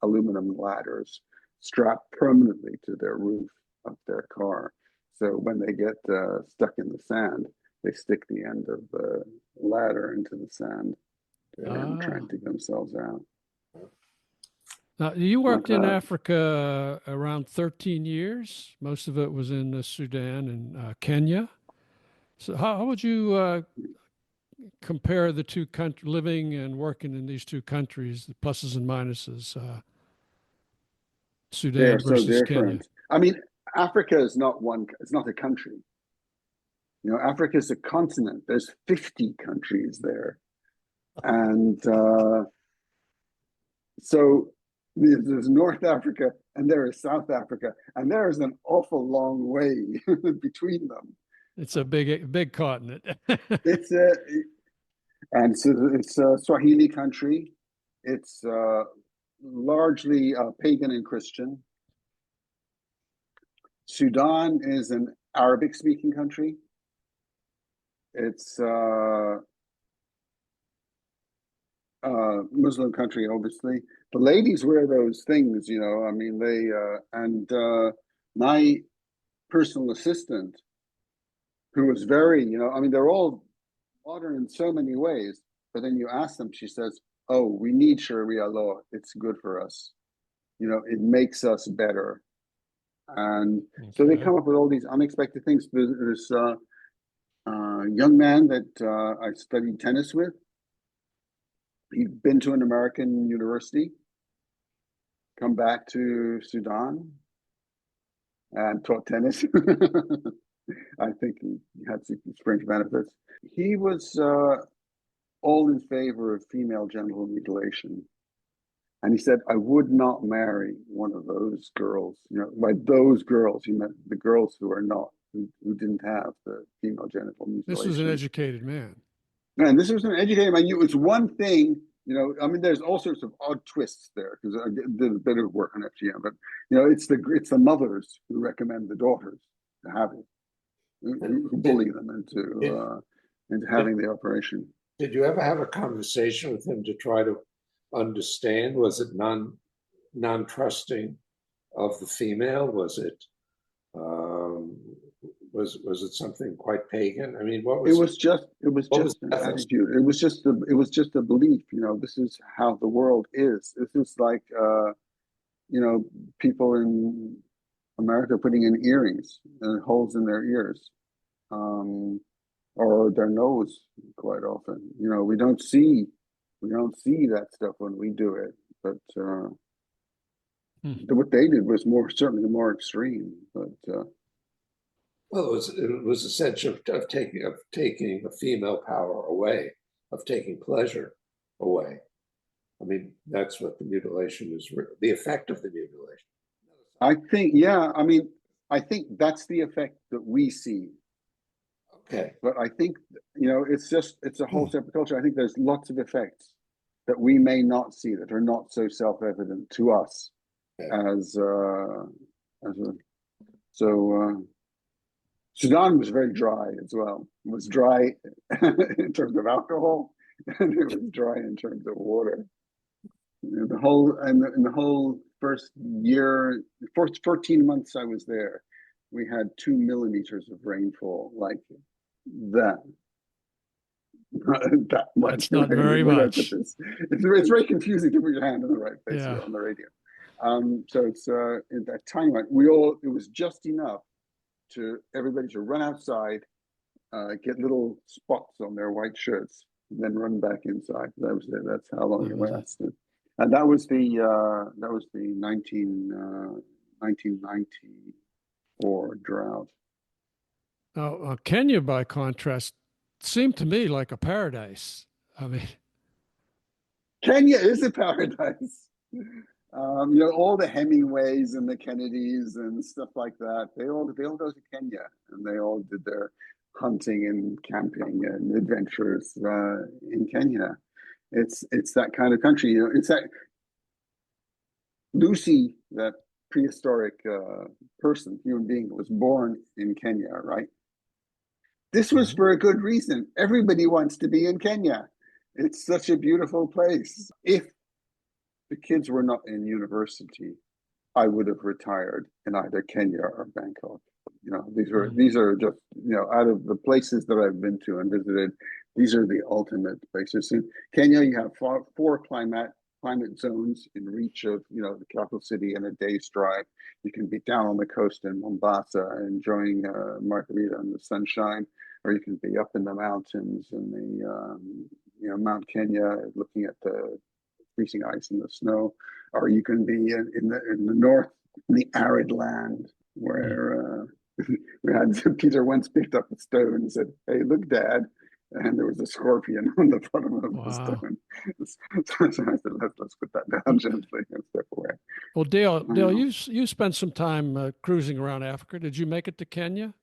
aluminum ladders strapped permanently to their roof of their car. So when they get stuck in the sand, they stick the end of the ladder into the sand and try and dig themselves out. Now, you worked in Africa around 13 years. Most of it was in Sudan and Kenya. So how would you compare the two countries, living and working in these two countries, the pluses and minuses, Sudan versus Kenya? I mean, Africa is it's not a country. Africa is a continent. There's 50 countries there. And so there's North Africa and there is South Africa, and there is an awful long way between them. It's a big continent. It's a Swahili country. It's largely pagan and Christian. Sudan is an Arabic-speaking country. It's Muslim country, obviously. The ladies wear those things, I mean, my personal assistant, who was very, I mean, they're all modern in so many ways, but then you ask them, she says, oh, we need Sharia law. It's good for us. It makes us better. And so they come up with all these unexpected things. There's a young man that I studied tennis with. He'd been to an American university, come back to Sudan, and taught tennis. I think he had some fringe benefits. He was all in favor of female genital mutilation. And he said, I would not marry one of those girls. By those girls, he meant the girls who didn't have the female genital mutilation. This was an educated man. And this was an educated man. It's one thing, I mean, there's all sorts of odd twists there, because I did a bit of work on FGM, but it's the mothers who recommend the daughters to have it, who bully them into having the operation. Did you ever have a conversation with him to try to understand? Was it non-trusting of the female? Was it was it something quite pagan? I mean, what was it? Was just an attitude. It was just a belief. This is how the world is. This is like people in America putting in earrings and holes in their ears, or their nose. Quite often, we don't see that stuff when we do it. But what they did was certainly more extreme. But well, it was a sense of taking a female power away, of taking pleasure away. I mean, that's what the mutilation is. The effect of the mutilation. I think, yeah. I mean, I think that's the effect that we see. Okay. But I think it's a whole separate culture. I think there's lots of effects that we may not see, that are not so self-evident to us. Sudan was very dry as well. It was dry in terms of alcohol, and it was dry in terms of water. The whole first year, 14 months I was there, we had 2 millimeters of rainfall, like that. That much. That's not very much. It's very confusing to put your hand in the right place on the radio. So it's in that time, it was just enough to everybody to run outside, get little spots on their white shirts, and then run back inside. That was it. That's how long it lasted. And that was the 1994 drought. Now, Kenya, by contrast, seemed to me like a paradise. I mean, Kenya is a paradise. All the Hemingways and the Kennedys and stuff like that. They all go to Kenya, and they all did their hunting and camping and adventures in Kenya. It's that kind of country. It's that Lucy, that prehistoric human being, was born in Kenya, right? This was for a good reason. Everybody wants to be in Kenya. It's such a beautiful place. If the kids were not in university, I would have retired in either Kenya or Bangkok. These are just, out of the places that I've been to and visited, these are the ultimate places. In Kenya, you have four climate zones in reach of, the capital city in a day's drive. You can be down on the coast in Mombasa enjoying margarita and the sunshine, or you can be up in the mountains in the, Mount Kenya, looking at the freezing ice and the snow, or you can be in the north, in the arid land, where we had Peter once picked up a stone and said, "Hey, look, Dad," and there was a scorpion on the bottom of the stone. So I said, "Let's put that down gently and step away." Well, Dale, you spent some time cruising around Africa. Did you make it to Kenya?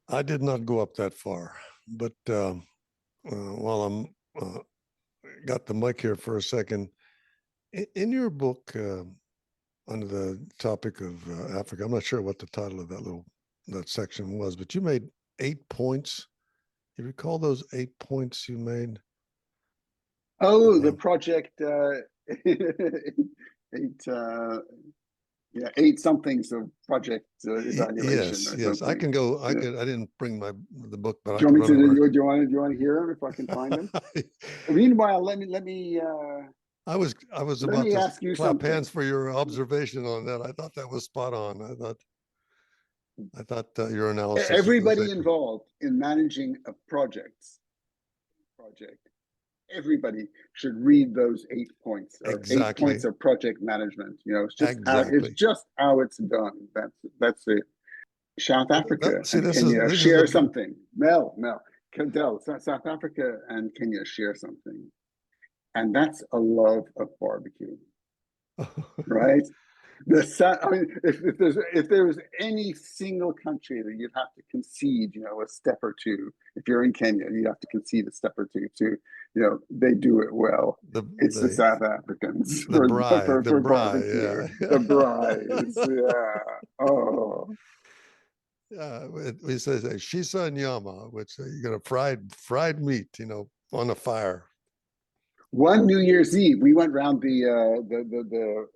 I did not go up that far, but while I'm got the mic here for a second, in your book, under the topic of Africa, I'm not sure what the title of that section was, but you made 8 points. You recall those 8 points you made? Oh, the project, 8 somethings of project evaluation. Yes. I can go. I didn't bring the book, but do you want to hear them if I can find them? Meanwhile, let me. I was about to clap hands for your observation on that. I thought that was spot on. I thought your analysis. Everybody involved in managing a project. Everybody should read those 8 points. Exactly. 8 points of project management. It's just how it's done. That's it. South Africa and Kenya share something. Mel, Del, South Africa and Kenya share something, and that's a love of barbecue, right? If there was any single country that you'd have to concede, a step or two. If you're in Kenya, you have to concede a step or two to, they do it well. It's the South Africans. The braai, yeah. The braai, yeah. Oh. We say shisa and yama, which you got a fried meat, on a fire. One New Year's Eve, we went around the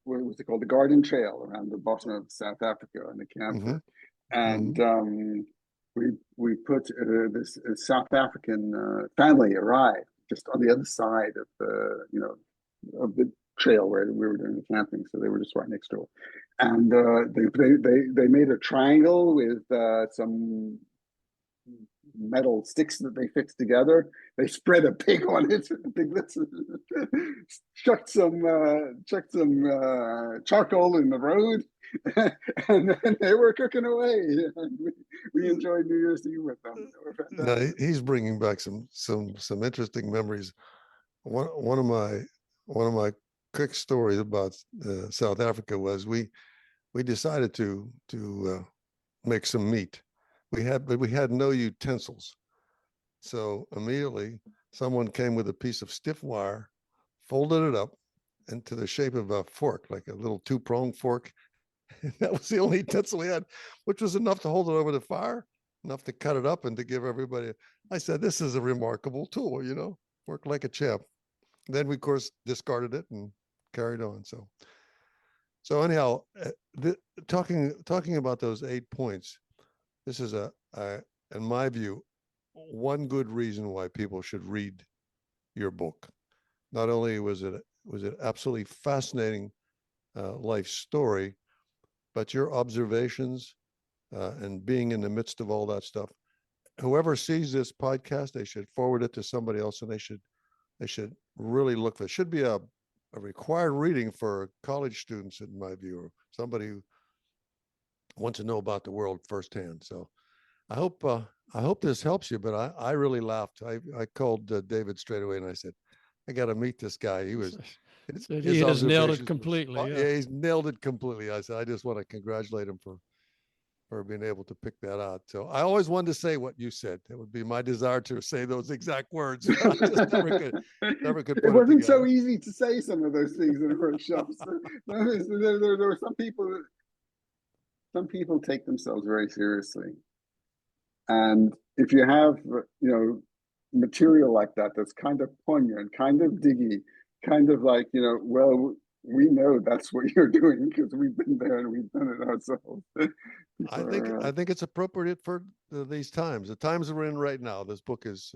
what was it called? The Garden Trail around the bottom of South Africa in the camper. And we put this South African family arrived just on the other side of the trail where we were doing the camping. So they were just right next door. And they made a triangle with some metal sticks that they fixed together. They spread a pig on it, chucked some charcoal in the road, and then they were cooking away. And we enjoyed New Year's Eve with them. Now, he's bringing back some interesting memories. One of my quick stories about South Africa was we decided to make some meat. We had no utensils. So immediately someone came with a piece of stiff wire, folded it up into the shape of a fork, like a little 2-pronged fork. And that was the only utensil we had, which was enough to hold it over the fire, enough to cut it up and to give everybody. I said, this is a remarkable tool, worked like a champ. Then we, of course, discarded it and carried on. So anyhow, talking about those 8 points, this is in my view, one good reason why people should read your book. Not only was it absolutely fascinating life story, but your observations and being in the midst of all that stuff. Whoever sees this podcast, they should forward it to somebody else, and they should really look for it. Should be a required reading for college students, in my view, or somebody who wants to know about the world firsthand. So I hope this helps you, but I really laughed. I called David straight away and I said, I got to meet this guy. That his he has nailed it observations completely. yeah, he's nailed it completely. I said, I just want to congratulate him for being able to pick that out. So I always wanted to say what you said. It would be my desire to say those exact words. I just never could It put it wasn't so together. easy to say some of those things in workshops. There were some people take themselves very seriously. And if you have, material like that, that's kind of poignant, kind of diggy, kind of like, well, we know that's what you're doing because we've been there and we've done it ourselves. I think it's appropriate for these times, the times we're in right now. This book is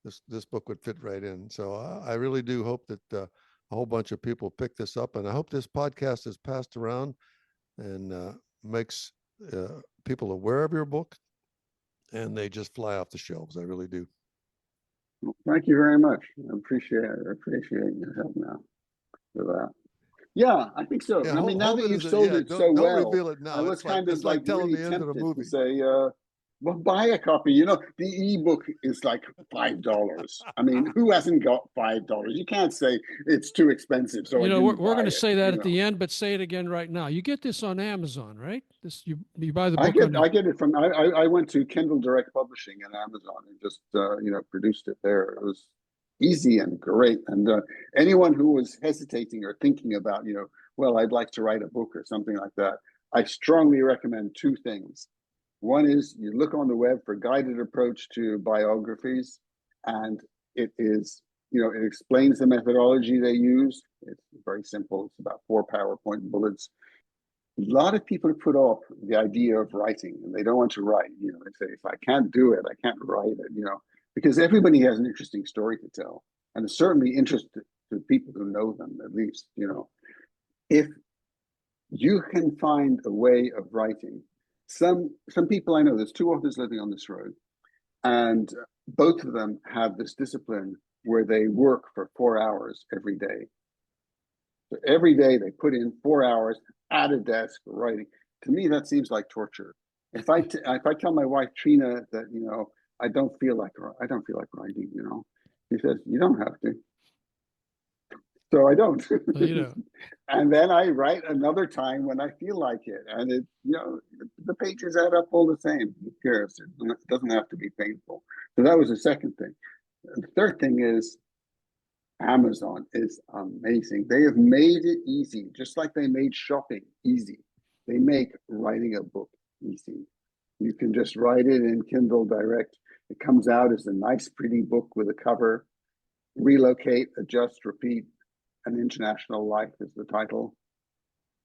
this book would fit right in. So I really do hope that a whole bunch of people pick this up, and I hope this podcast is passed around and makes people aware of your book, and they just fly off the shelves. I really do. Well, thank you very much. I appreciate your help now for that. Yeah, I think so. Yeah, I mean, now that you've sold it so don't well, reveal it now. I was kind of it's like telling really the end of the tempted movie. to say, well, buy a copy. The ebook is like $5. I mean, who hasn't got $5? You can't say it's too expensive. So we're going to say that at the end, but say it again right now. You get this on Amazon, right? You buy the book I get it from. I went to Kindle Direct Publishing and Amazon and just produced it there. It was easy and great. And anyone who was hesitating or thinking about, well, I'd like to write a book or something like that, I strongly recommend two things. One is you look on the web for guided approach to biographies, and it is, it explains the methodology they use. It's very simple. It's about 4 PowerPoint bullets. A lot of people put off the idea of writing, and they don't want to write. They say, if I can't do it, I can't write it, because everybody has an interesting story to tell, and it's certainly interesting to people who know them, at least. If you can find a way of writing, some people I know, there's 2 authors living on this road, and both of them have this discipline where they work for 4 hours every day. So every day they put in 4 hours at a desk writing. To me, that seems like torture. If I tell my wife Trina that I don't feel like writing, she says you don't have to. So I don't. And then I write another time when I feel like it, and the pages add up all the same. Who cares? It doesn't have to be painful. So that was the second thing. The third thing is Amazon is amazing. They have made it easy, just like they made shopping easy. They make writing a book easy. You can just write it in Kindle Direct. It comes out as a nice, pretty book with a cover. Relocate, Adjust, Repeat, An International Life is the title.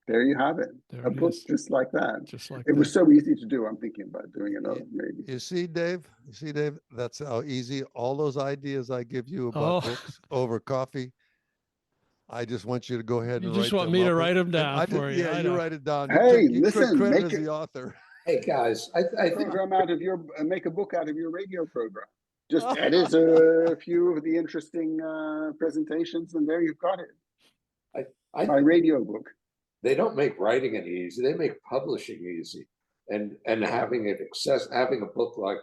There you have it. A book just like that. It was so easy to do. I'm thinking about doing another maybe. You see, Dave, that's how easy all those ideas I give you about books over coffee. I just want you to go ahead and write them. You just want me to write them down for you. Yeah, you write it down. Hey, you listen, credit as the author. Hey guys, I think make a book out of your radio program. Just edit a few of the interesting presentations, and there you've got it. My radio book. They don't make writing any easy. They make publishing easy, and having having a book like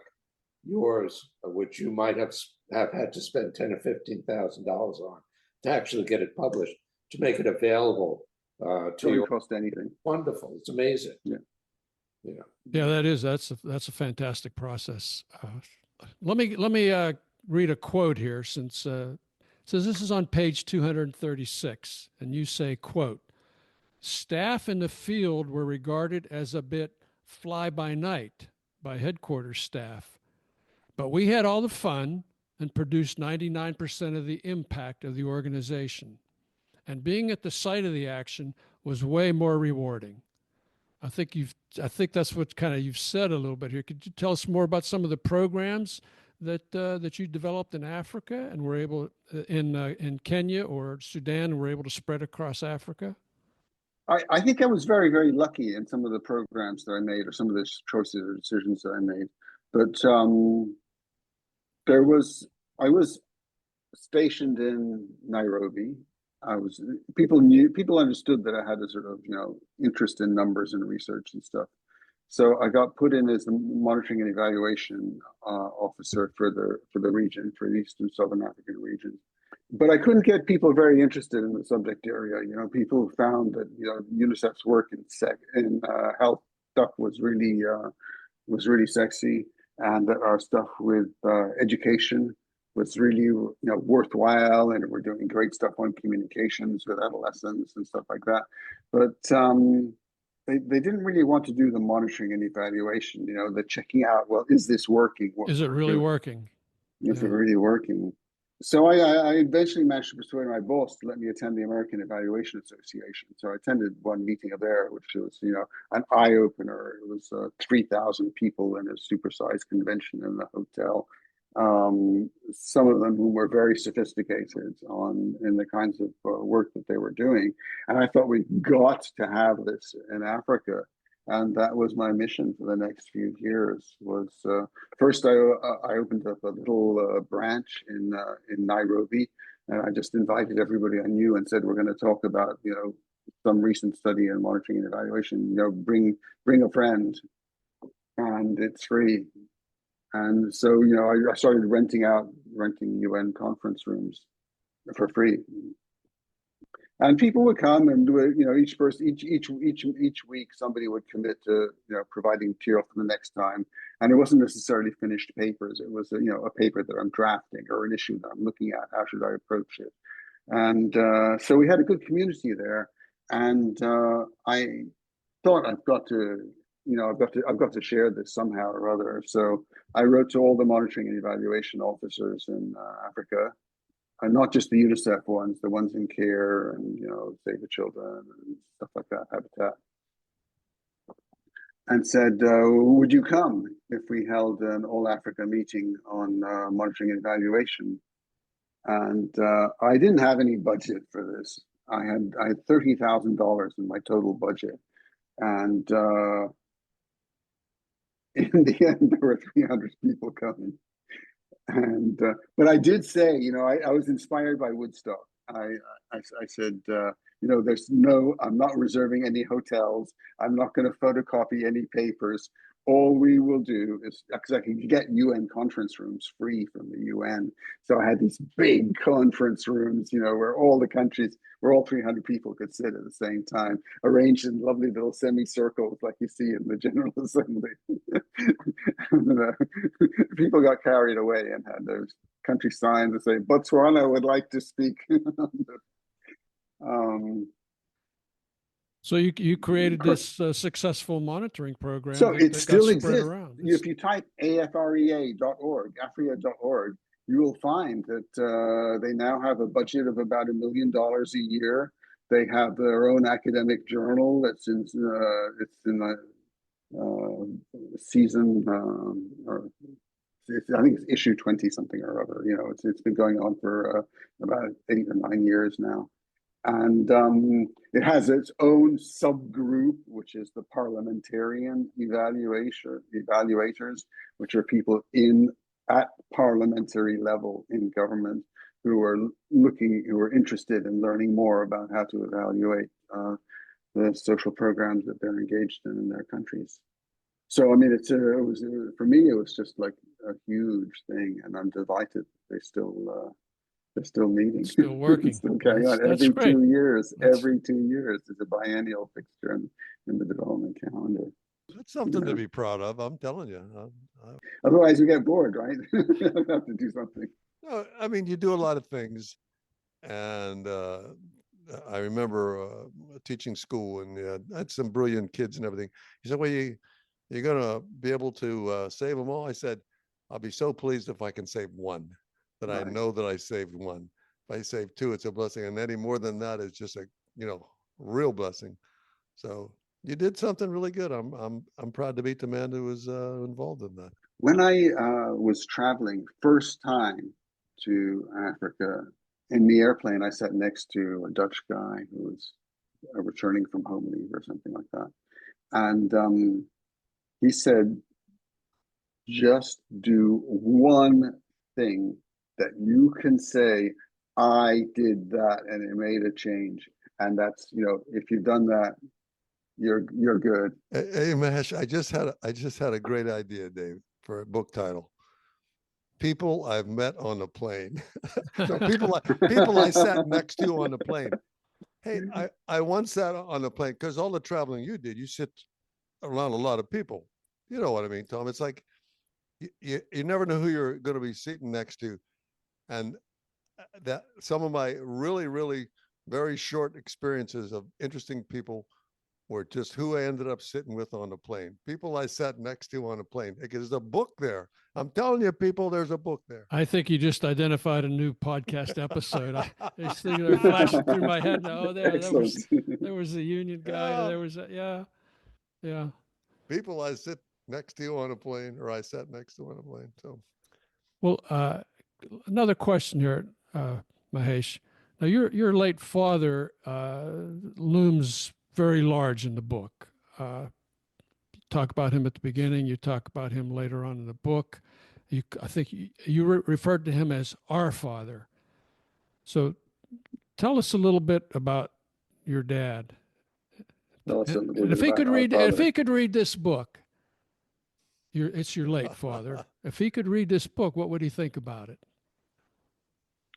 yours, which you might have had to spend $10,000 or $15,000 on to actually get it published, to make it available to you. Doesn't cost anything. Wonderful. It's amazing. Yeah. Yeah, that's a fantastic process. Let me read a quote here, since it says this is on page 236, and you say, quote, "Staff in the field were regarded as a bit fly-by-night by headquarters staff, but we had all the fun and produced 99% of the impact of the organization. And being at the site of the action was way more rewarding." I think that's what kind of you've said a little bit here. Could you tell us more about some of the programs that you developed in Africa and were able in Kenya or Sudan and were able to spread across Africa? I think I was very, very lucky in some of the programs that I made, or some of the choices or decisions that I made. But I was stationed in Nairobi. People understood that I had a sort of interest in numbers and research and stuff. So I got put in as the monitoring and evaluation officer for the region, for the East and Southern African region. but I couldn't get people very interested in the subject area. You know, people found that, you know, UNICEF's work in health stuff was really sexy, and that our stuff with education was really, you know, worthwhile, and we're doing great stuff on communications with adolescents and stuff like that. But they didn't really want to do the monitoring and evaluation, you know, the checking out, well, is this working? Is it really working? Is it really working? So I eventually managed to persuade my boss to let me attend the American Evaluation Association. So I attended one meeting of there, which was, you know, an eye opener. It was 3,000 people in a supersized convention in the hotel. Some of them who were very sophisticated in the kinds of work that they were doing. And I thought we got to have this in Africa. And that was my mission for the next few years. Was first I opened up a little branch in Nairobi, and I just invited everybody I knew and said, we're going to talk about, you know, some recent study and monitoring and evaluation. You know, bring a friend, and it's free. And so, you know, I started renting UN conference rooms for free. And people would come and do it, you know, each week somebody would commit to, you know, providing material for the next time. And it wasn't necessarily finished papers. It was, you know, a paper that I'm drafting or an issue that I'm looking at. How should I approach it? And so we had a good community there. And I thought I've got to, you know, I've got to share this somehow or other. So I wrote to all the monitoring and evaluation officers in Africa. And not just the UNICEF ones, the ones in care and, you know, Save the Children and stuff like that, Habitat, and said, would you come if we held an all Africa meeting on monitoring and evaluation? And I didn't have any budget for this. I had $30,000 in my total budget, and in the end, there were 300 people coming. And but I did say, you know, I was inspired by Woodstock. I said, you know, I'm not reserving any hotels. I'm not going to photocopy any papers. All we will do is, because I can get UN conference rooms free from the UN. So I had these big conference rooms, you know, where all the countries, where all 300 people could sit at the same time, arranged in lovely little semicircles like you see in the General Assembly. And, people got carried away and had those country signs that say, Botswana would like to speak. So you created this successsul monitoring program. So it still exists. Around. If you type afrea.org, afrea.org, you will find that they now have a budget of about $1 million a year. They have their own academic journal that's in the season, or I think it's issue 20 something or other. You know, it's been going on for about 8 or 9 years now. And it has its own subgroup, which is the parliamentarian evaluators, which are people at parliamentary level in government who are interested in learning more about how to evaluate the social programs that they're engaged in their countries. So, I mean, for me, it was just like a huge thing, and I'm delighted they're still meeting, still working, still carrying on every 2 years. Every 2 years is a biennial fixture in the development calendar. That's something to be proud of. I'm telling you. Otherwise, we get bored, right? We have to do something. No, I mean, you do a lot of things, and I remember teaching school, and I had some brilliant kids and everything. He said, "Well, you're going to be able to save them all?" I said, "I'll be so pleased if I can save one." That right. I know that I saved one. If I save two, it's a blessing. And any more than that is just a, you know, real blessing. So you did something really good. I'm proud to meet the man who was involved in that. When I was traveling first time to Africa, in the airplane, I sat next to a Dutch guy who was returning from home leave or something like that. And he said, just do one thing that you can say, I did that and it made a change. And that's, you know, if you've done that, you're good. Hey Mahesh, I just had a great idea, Dave, for a book title. people I've met on the plane. No, people I sat next to on the plane. Hey, I once sat on the plane because all the traveling you did, you sit around a lot of people. You know what I mean, Tom? It's like you never know who you're going to be sitting next to. And that some of my really, really very short experiences of interesting people were just who I ended up sitting with on the plane. People I sat next to on the plane. There's a book there. I'm telling you, people, there's a book there. I think you just identified a new podcast episode. These things are flashing through my head now. Oh, there was the union guy. Yeah. There was yeah. People I sit next to on a plane, or I sat next to on a plane. So, well, another question here, Mahesh. Now, your late father looms very large in the book. Talk about him at the beginning. You talk about him later on in the book. I think you referred to him as our father. So, tell us a little bit about your dad. And if he could read this book, it's your late father. If he could read this book, what would he think about it?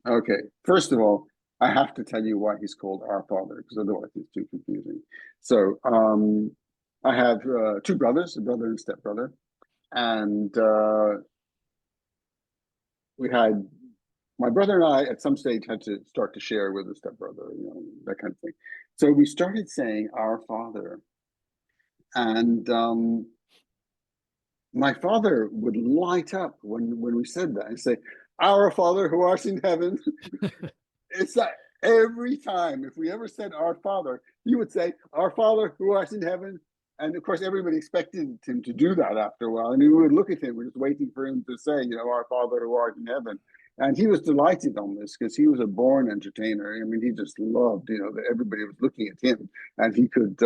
Okay, first of all, I have to tell you why he's called our father, because otherwise it's too confusing. So I have two brothers, a brother and stepbrother, and we had my brother and I at some stage had to start to share with a stepbrother, that kind of thing. So we started saying our father, and my father would light up when we said that and say, "Our Father who art in heaven." It's like every time, if we ever said our father, he would say, "Our Father who art in heaven." And of course, everybody expected him to do that after a while. And we would look at him, we're just waiting for him to say, "Our Father who art in heaven." And he was delighted on this because he was a born entertainer. I mean, he just loved, that everybody was looking at him and he could,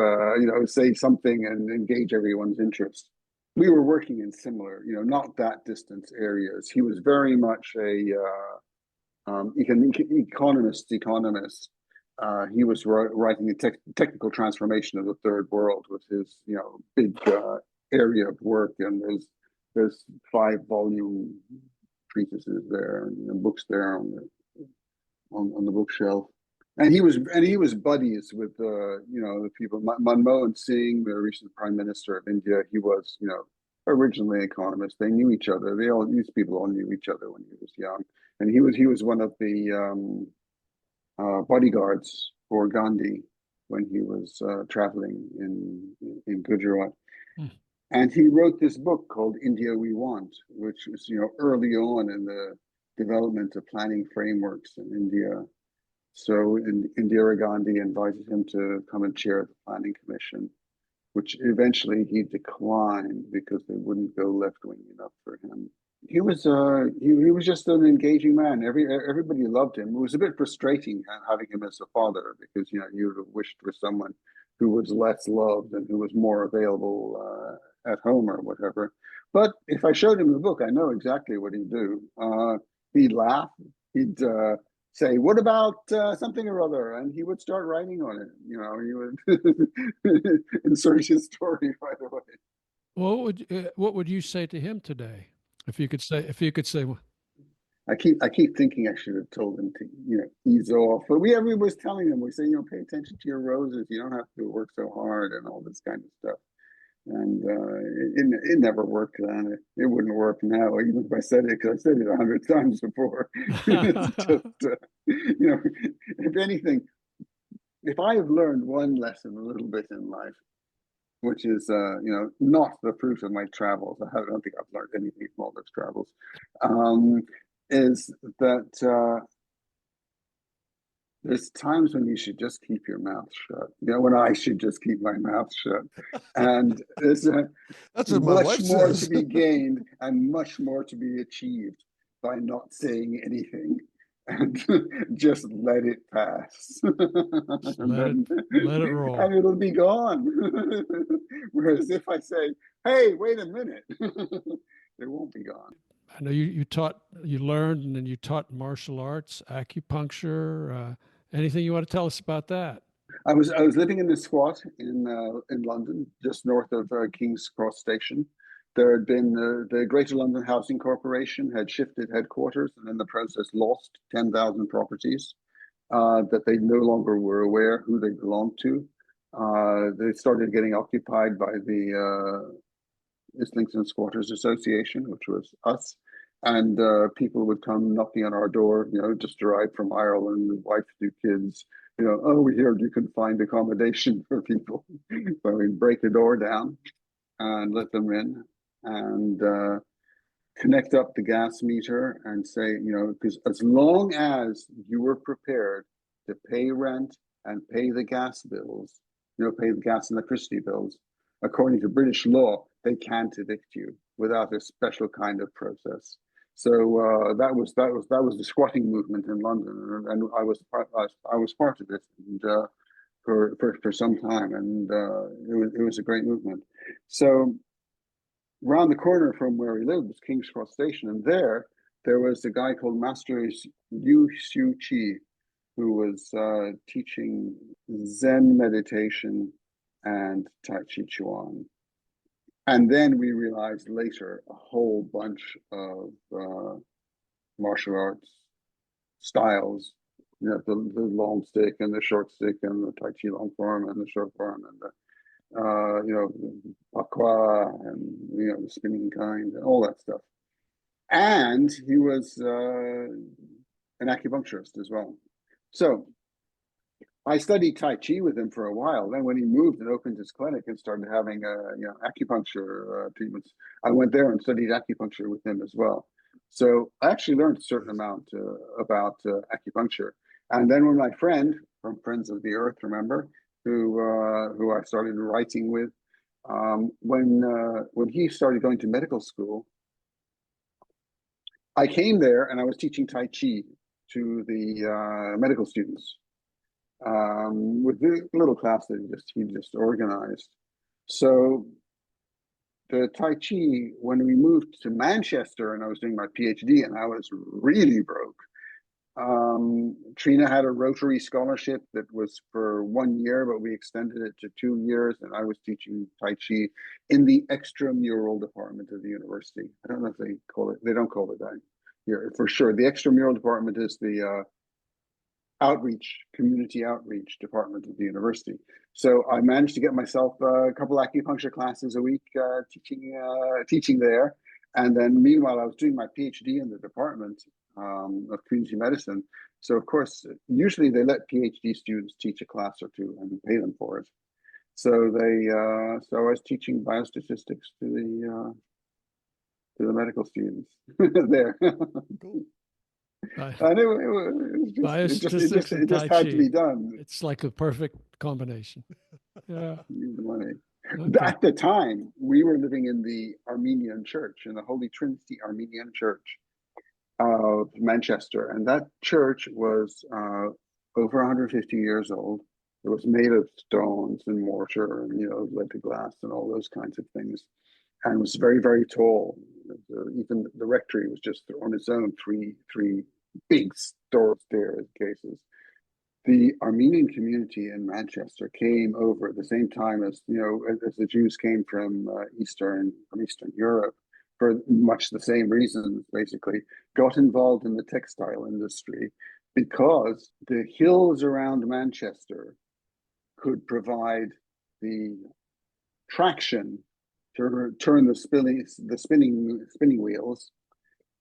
say something and engage everyone's interest. We were working in similar, not that distant areas. He was very much a economist. He was writing a technical transformation of the third world with his, big area of work, and there's 5-volume treatises there and books there on the bookshelf. And he was buddies with the people. Manmohan Singh, the recent Prime Minister of India, he was originally an economist. They knew each other. These people all knew each other when he was young, and he was one of the bodyguards for Gandhi when he was traveling in Gujarat. And he wrote this book called India We Want, which was early on in the development of planning frameworks in India. So Indira Gandhi invited him to come and chair the planning commission, which eventually he declined because they wouldn't go left-wing enough for him. He was just an engaging man. Everybody loved him. It was a bit frustrating having him as a father because you would have wished for someone who was less loved and who was more available at home or whatever. But if I showed him the book, I know exactly what he'd do. He'd laugh. He'd say, "What about something or other?" And he would start writing on it. He would insert his story right away. What would you say to him today? If you could say, I keep thinking I should have told him to, ease off. But we was telling him, we say, pay attention to your roses. You don't have to work so hard and all this kind of stuff. And it never worked then. It wouldn't work now, even if I said it, because I said it 100 times before. It's just, if anything, if I have learned one lesson a little bit in life, which is, not the fruit of my travels. I don't think I've learned anything from all those travels. Is that there's times when you should just keep your mouth shut. When I should just keep my mouth shut. And there's that's what my much wife more says. to be gained and much more to be achieved by not saying anything. And just let it pass. let it roll. And it'll be gone. Whereas if I say, "Hey, wait a minute," it won't be gone. I know you learned, and then you taught martial arts, acupuncture. Anything you want to tell us about that? I was living in the squat in London, just north of King's Cross Station, There had been the Greater London Housing Corporation had shifted headquarters and in the process lost 10,000 properties that they no longer were aware who they belonged to. They started getting occupied by the Islington Squatters Association, which was us. And people would come knocking on our door, just arrived from Ireland, wife, 2 kids, oh, we heard you can find accommodation for people. So we'd break the door down and let them in and connect up the gas meter and say, because as long as you were prepared to pay rent and pay the gas bills, pay the gas and electricity bills, according to British law, they can't evict you without a special kind of process. So that was the squatting movement in London, and I was part of it, and for some time, and it was a great movement. So around the corner from where we lived was King's Cross Station, and there was a guy called Master Liu Xiu Qi, who was teaching Zen meditation and Tai Chi Chuan. And then we realized later a whole bunch of martial arts styles, the long stick and the short stick and the Tai Chi long form and the short form and the Aqua and the spinning kind and all that stuff. And he was an acupuncturist as well. So I studied Tai Chi with him for a while. Then when he moved and opened his clinic and started having acupuncture treatments, I went there and studied acupuncture with him as well. So I actually learned a certain amount about acupuncture. And then when my friend from Friends of the Earth, remember, who I started writing with, when he started going to medical school, I came there and I was teaching Tai Chi to the medical students. With the little class that he just organized. So the Tai Chi, when we moved to Manchester and I was doing my PhD and I was really broke, Trina had a Rotary scholarship that was for 1 year, but we extended it to 2 years, and I was teaching Tai Chi in the extramural department of the university. I don't know if they don't call it that here for sure. The extramural department is the community outreach department of the university. So I managed to get myself a couple acupuncture classes a week teaching there. And then meanwhile, I was doing my PhD in the department of community medicine. So of course, usually they let PhD students teach a class or two and pay them for it. So so I was teaching biostatistics to the medical students there. Cool. And it just had to be done. It's like a perfect combination. Yeah. Money. Okay. At the time, we were living in the Armenian Church, in the Holy Trinity Armenian Church of Manchester, and that church was over 150 years old. It was made of stones and mortar, and lead to glass and all those kinds of things, and was very, very tall. Even the rectory was just on its own three big staircases. The Armenian community in Manchester came over at the same time as the Jews came from Eastern Europe for much the same reasons. Basically, got involved in the textile industry because the hills around Manchester could provide the traction to turn the spinning wheels,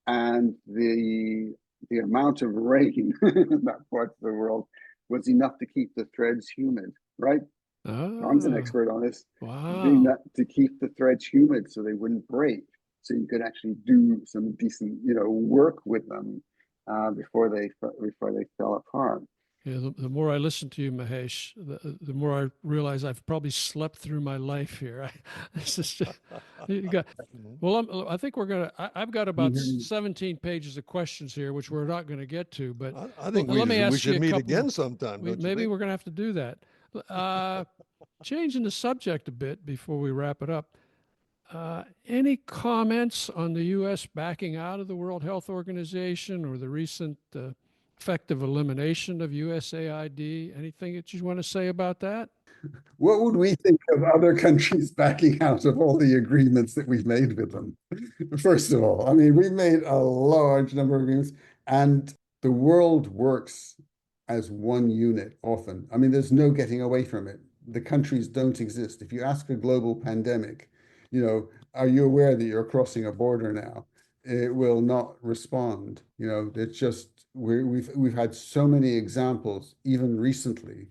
and the amount of rain in that part of the world was enough to keep the threads humid, right? Oh, John's an expert on this. wow. To keep the threads humid so they wouldn't break, so you could actually do some decent, work with them before they fell apart. Yeah, the more I listen to you, Mahesh, the more I realize I've probably slept through my life here. This is just, well, I think I've got about 17 pages of questions here, which we're not going to get to, but I think let me ask we should you a meet couple, again sometime. maybe we're going to have to do that. Changing the subject a bit before we wrap it up. Any comments on the U.S. backing out of the World Health Organization or the recent effective elimination of USAID? Anything that you want to say about that? What would we think of other countries backing out of all the agreements that we've made with them? First of all, I mean, we've made a large number of agreements, and the world works as one unit often. I mean, there's no getting away from it. The countries don't exist. If you ask a global pandemic, are you aware that you're crossing a border now? It will not respond. It's just we've had so many examples, even recently,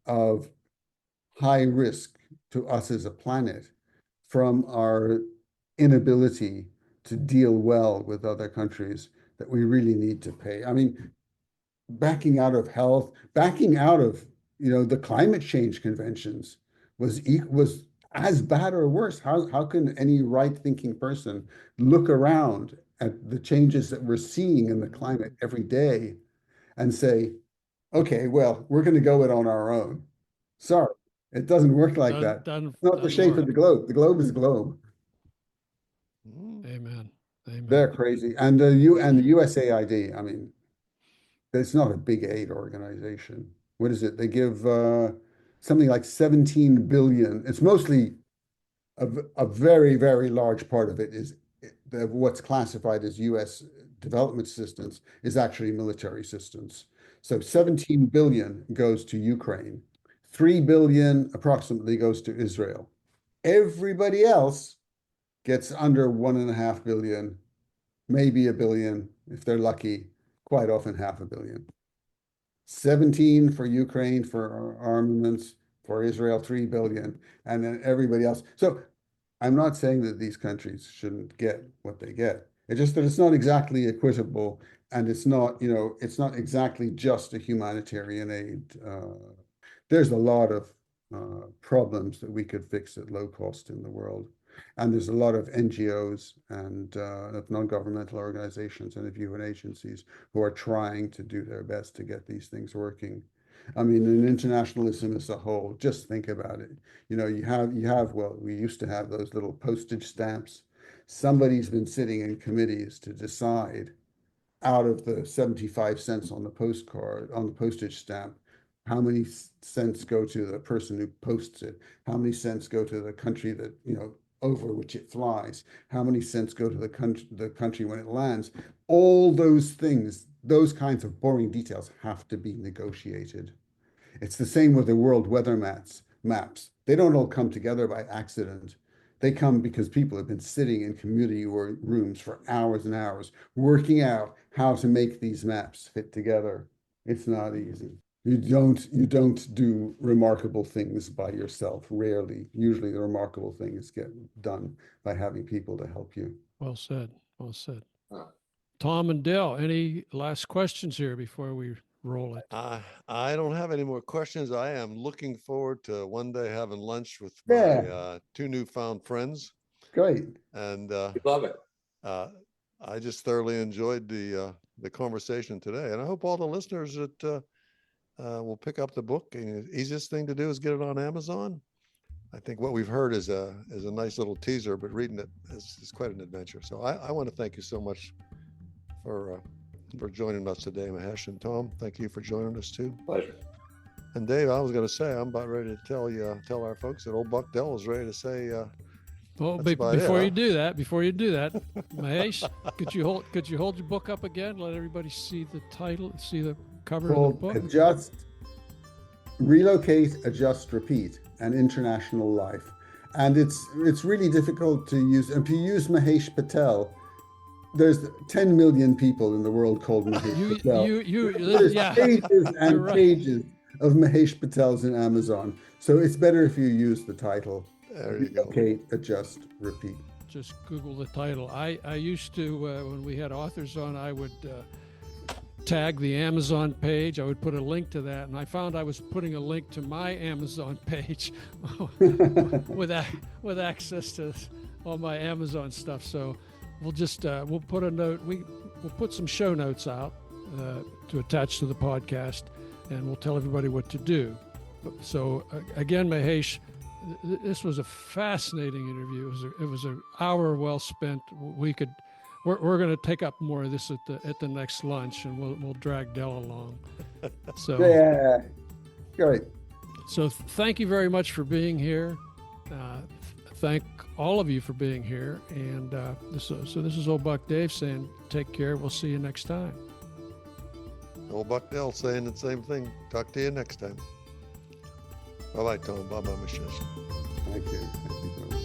of high risk to us as a planet from our inability to deal well with other countries that we really need to pay. I mean, backing out of health, backing out of the climate change conventions was as bad or worse. How can any right-thinking person look around at the changes that we're seeing in the climate every day and say, okay, well, we're going to go it on our own? Sorry, it doesn't work like that. It's not the shape of the globe. The globe is a globe. Amen. Amen. They're crazy. And the USAID, I mean, it's not a big aid organization. What is it? They give something like 17 billion. It's mostly a very, very large part of it is what's classified as US development assistance is actually military assistance. So 17 billion goes to Ukraine. 3 billion approximately goes to Israel. Everybody else gets under 1.5 billion, maybe a billion if they're lucky, quite often 500 million. 17 for Ukraine for armaments, for Israel 3 billion, and then everybody else. So I'm not saying that these countries shouldn't get what they get. It's just that it's not exactly equitable, and it's not exactly just a humanitarian aid. There's a lot of problems that we could fix at low cost in the world. And there's a lot of NGOs and non-governmental organizations and UN agencies who are trying to do their best to get these things working. I mean, in internationalism as a whole, just think about it. Well, we used to have those little postage stamps. Somebody's been sitting in committees to decide out of the 75 cents on the postcard, on the postage stamp, how many cents go to the person who posts it, how many cents go to the country that, over which it flies, how many cents go to the country when it lands. All those things, those kinds of boring details have to be negotiated. It's the same with the world weather maps. They don't all come together by accident. They come because people have been sitting in community rooms for hours and hours, working out how to make these maps fit together. It's not easy. You don't do remarkable things by yourself, rarely. Usually the remarkable things get done by having people to help you. Well said. Well said. Tom and Dale, any last questions here before we roll it? I don't have any more questions. I am looking forward to one day having lunch with my two newfound friends. Great. And love it. I just thoroughly enjoyed the conversation today. And I hope all the listeners that will pick up the book. And the easiest thing to do is get it on Amazon. I think what we've heard is a nice little teaser, but reading it is quite an adventure. So I want to thank you so much for joining us today, Mahesh, and Tom. Thank you for joining us too. Pleasure. And Dave, I was going to say, I'm about ready to tell our folks that old Buck Dell is ready to say. Well, before you do that, Mahesh, could you hold your book up again? Let everybody see the title, see the cover of the book. Relocate, Adjust, Repeat, an International Life. And it's really difficult to use. And to use Mahesh Patel, there's 10 million people in the world called Mahesh Patel. There's pages and pages of Mahesh Patels in Amazon. So it's better if you use the title. There you go. Relocate, Adjust, Repeat. Just Google the title. I used to, when we had authors on, I would tag the Amazon page. I would put a link to that, and I found I was putting a link to my Amazon page with access to all my Amazon stuff. So we'll just we'll put a note. We'll put some show notes out to attach to the podcast, and we'll tell everybody what to do. So again, Mahesh, this was a fascinating interview. It was an hour well spent. We're going to take up more of this at the next lunch, and we'll drag Dell along. So yeah, great. So thank you very much for being here. Thank all of you for being here. And this is Old Buck Dave saying, take care. We'll see you next time. Old Buck Dell saying the same thing. Talk to you next time. Bye-bye, Tom. Bye-bye, Michelle. Thank you. Thank you.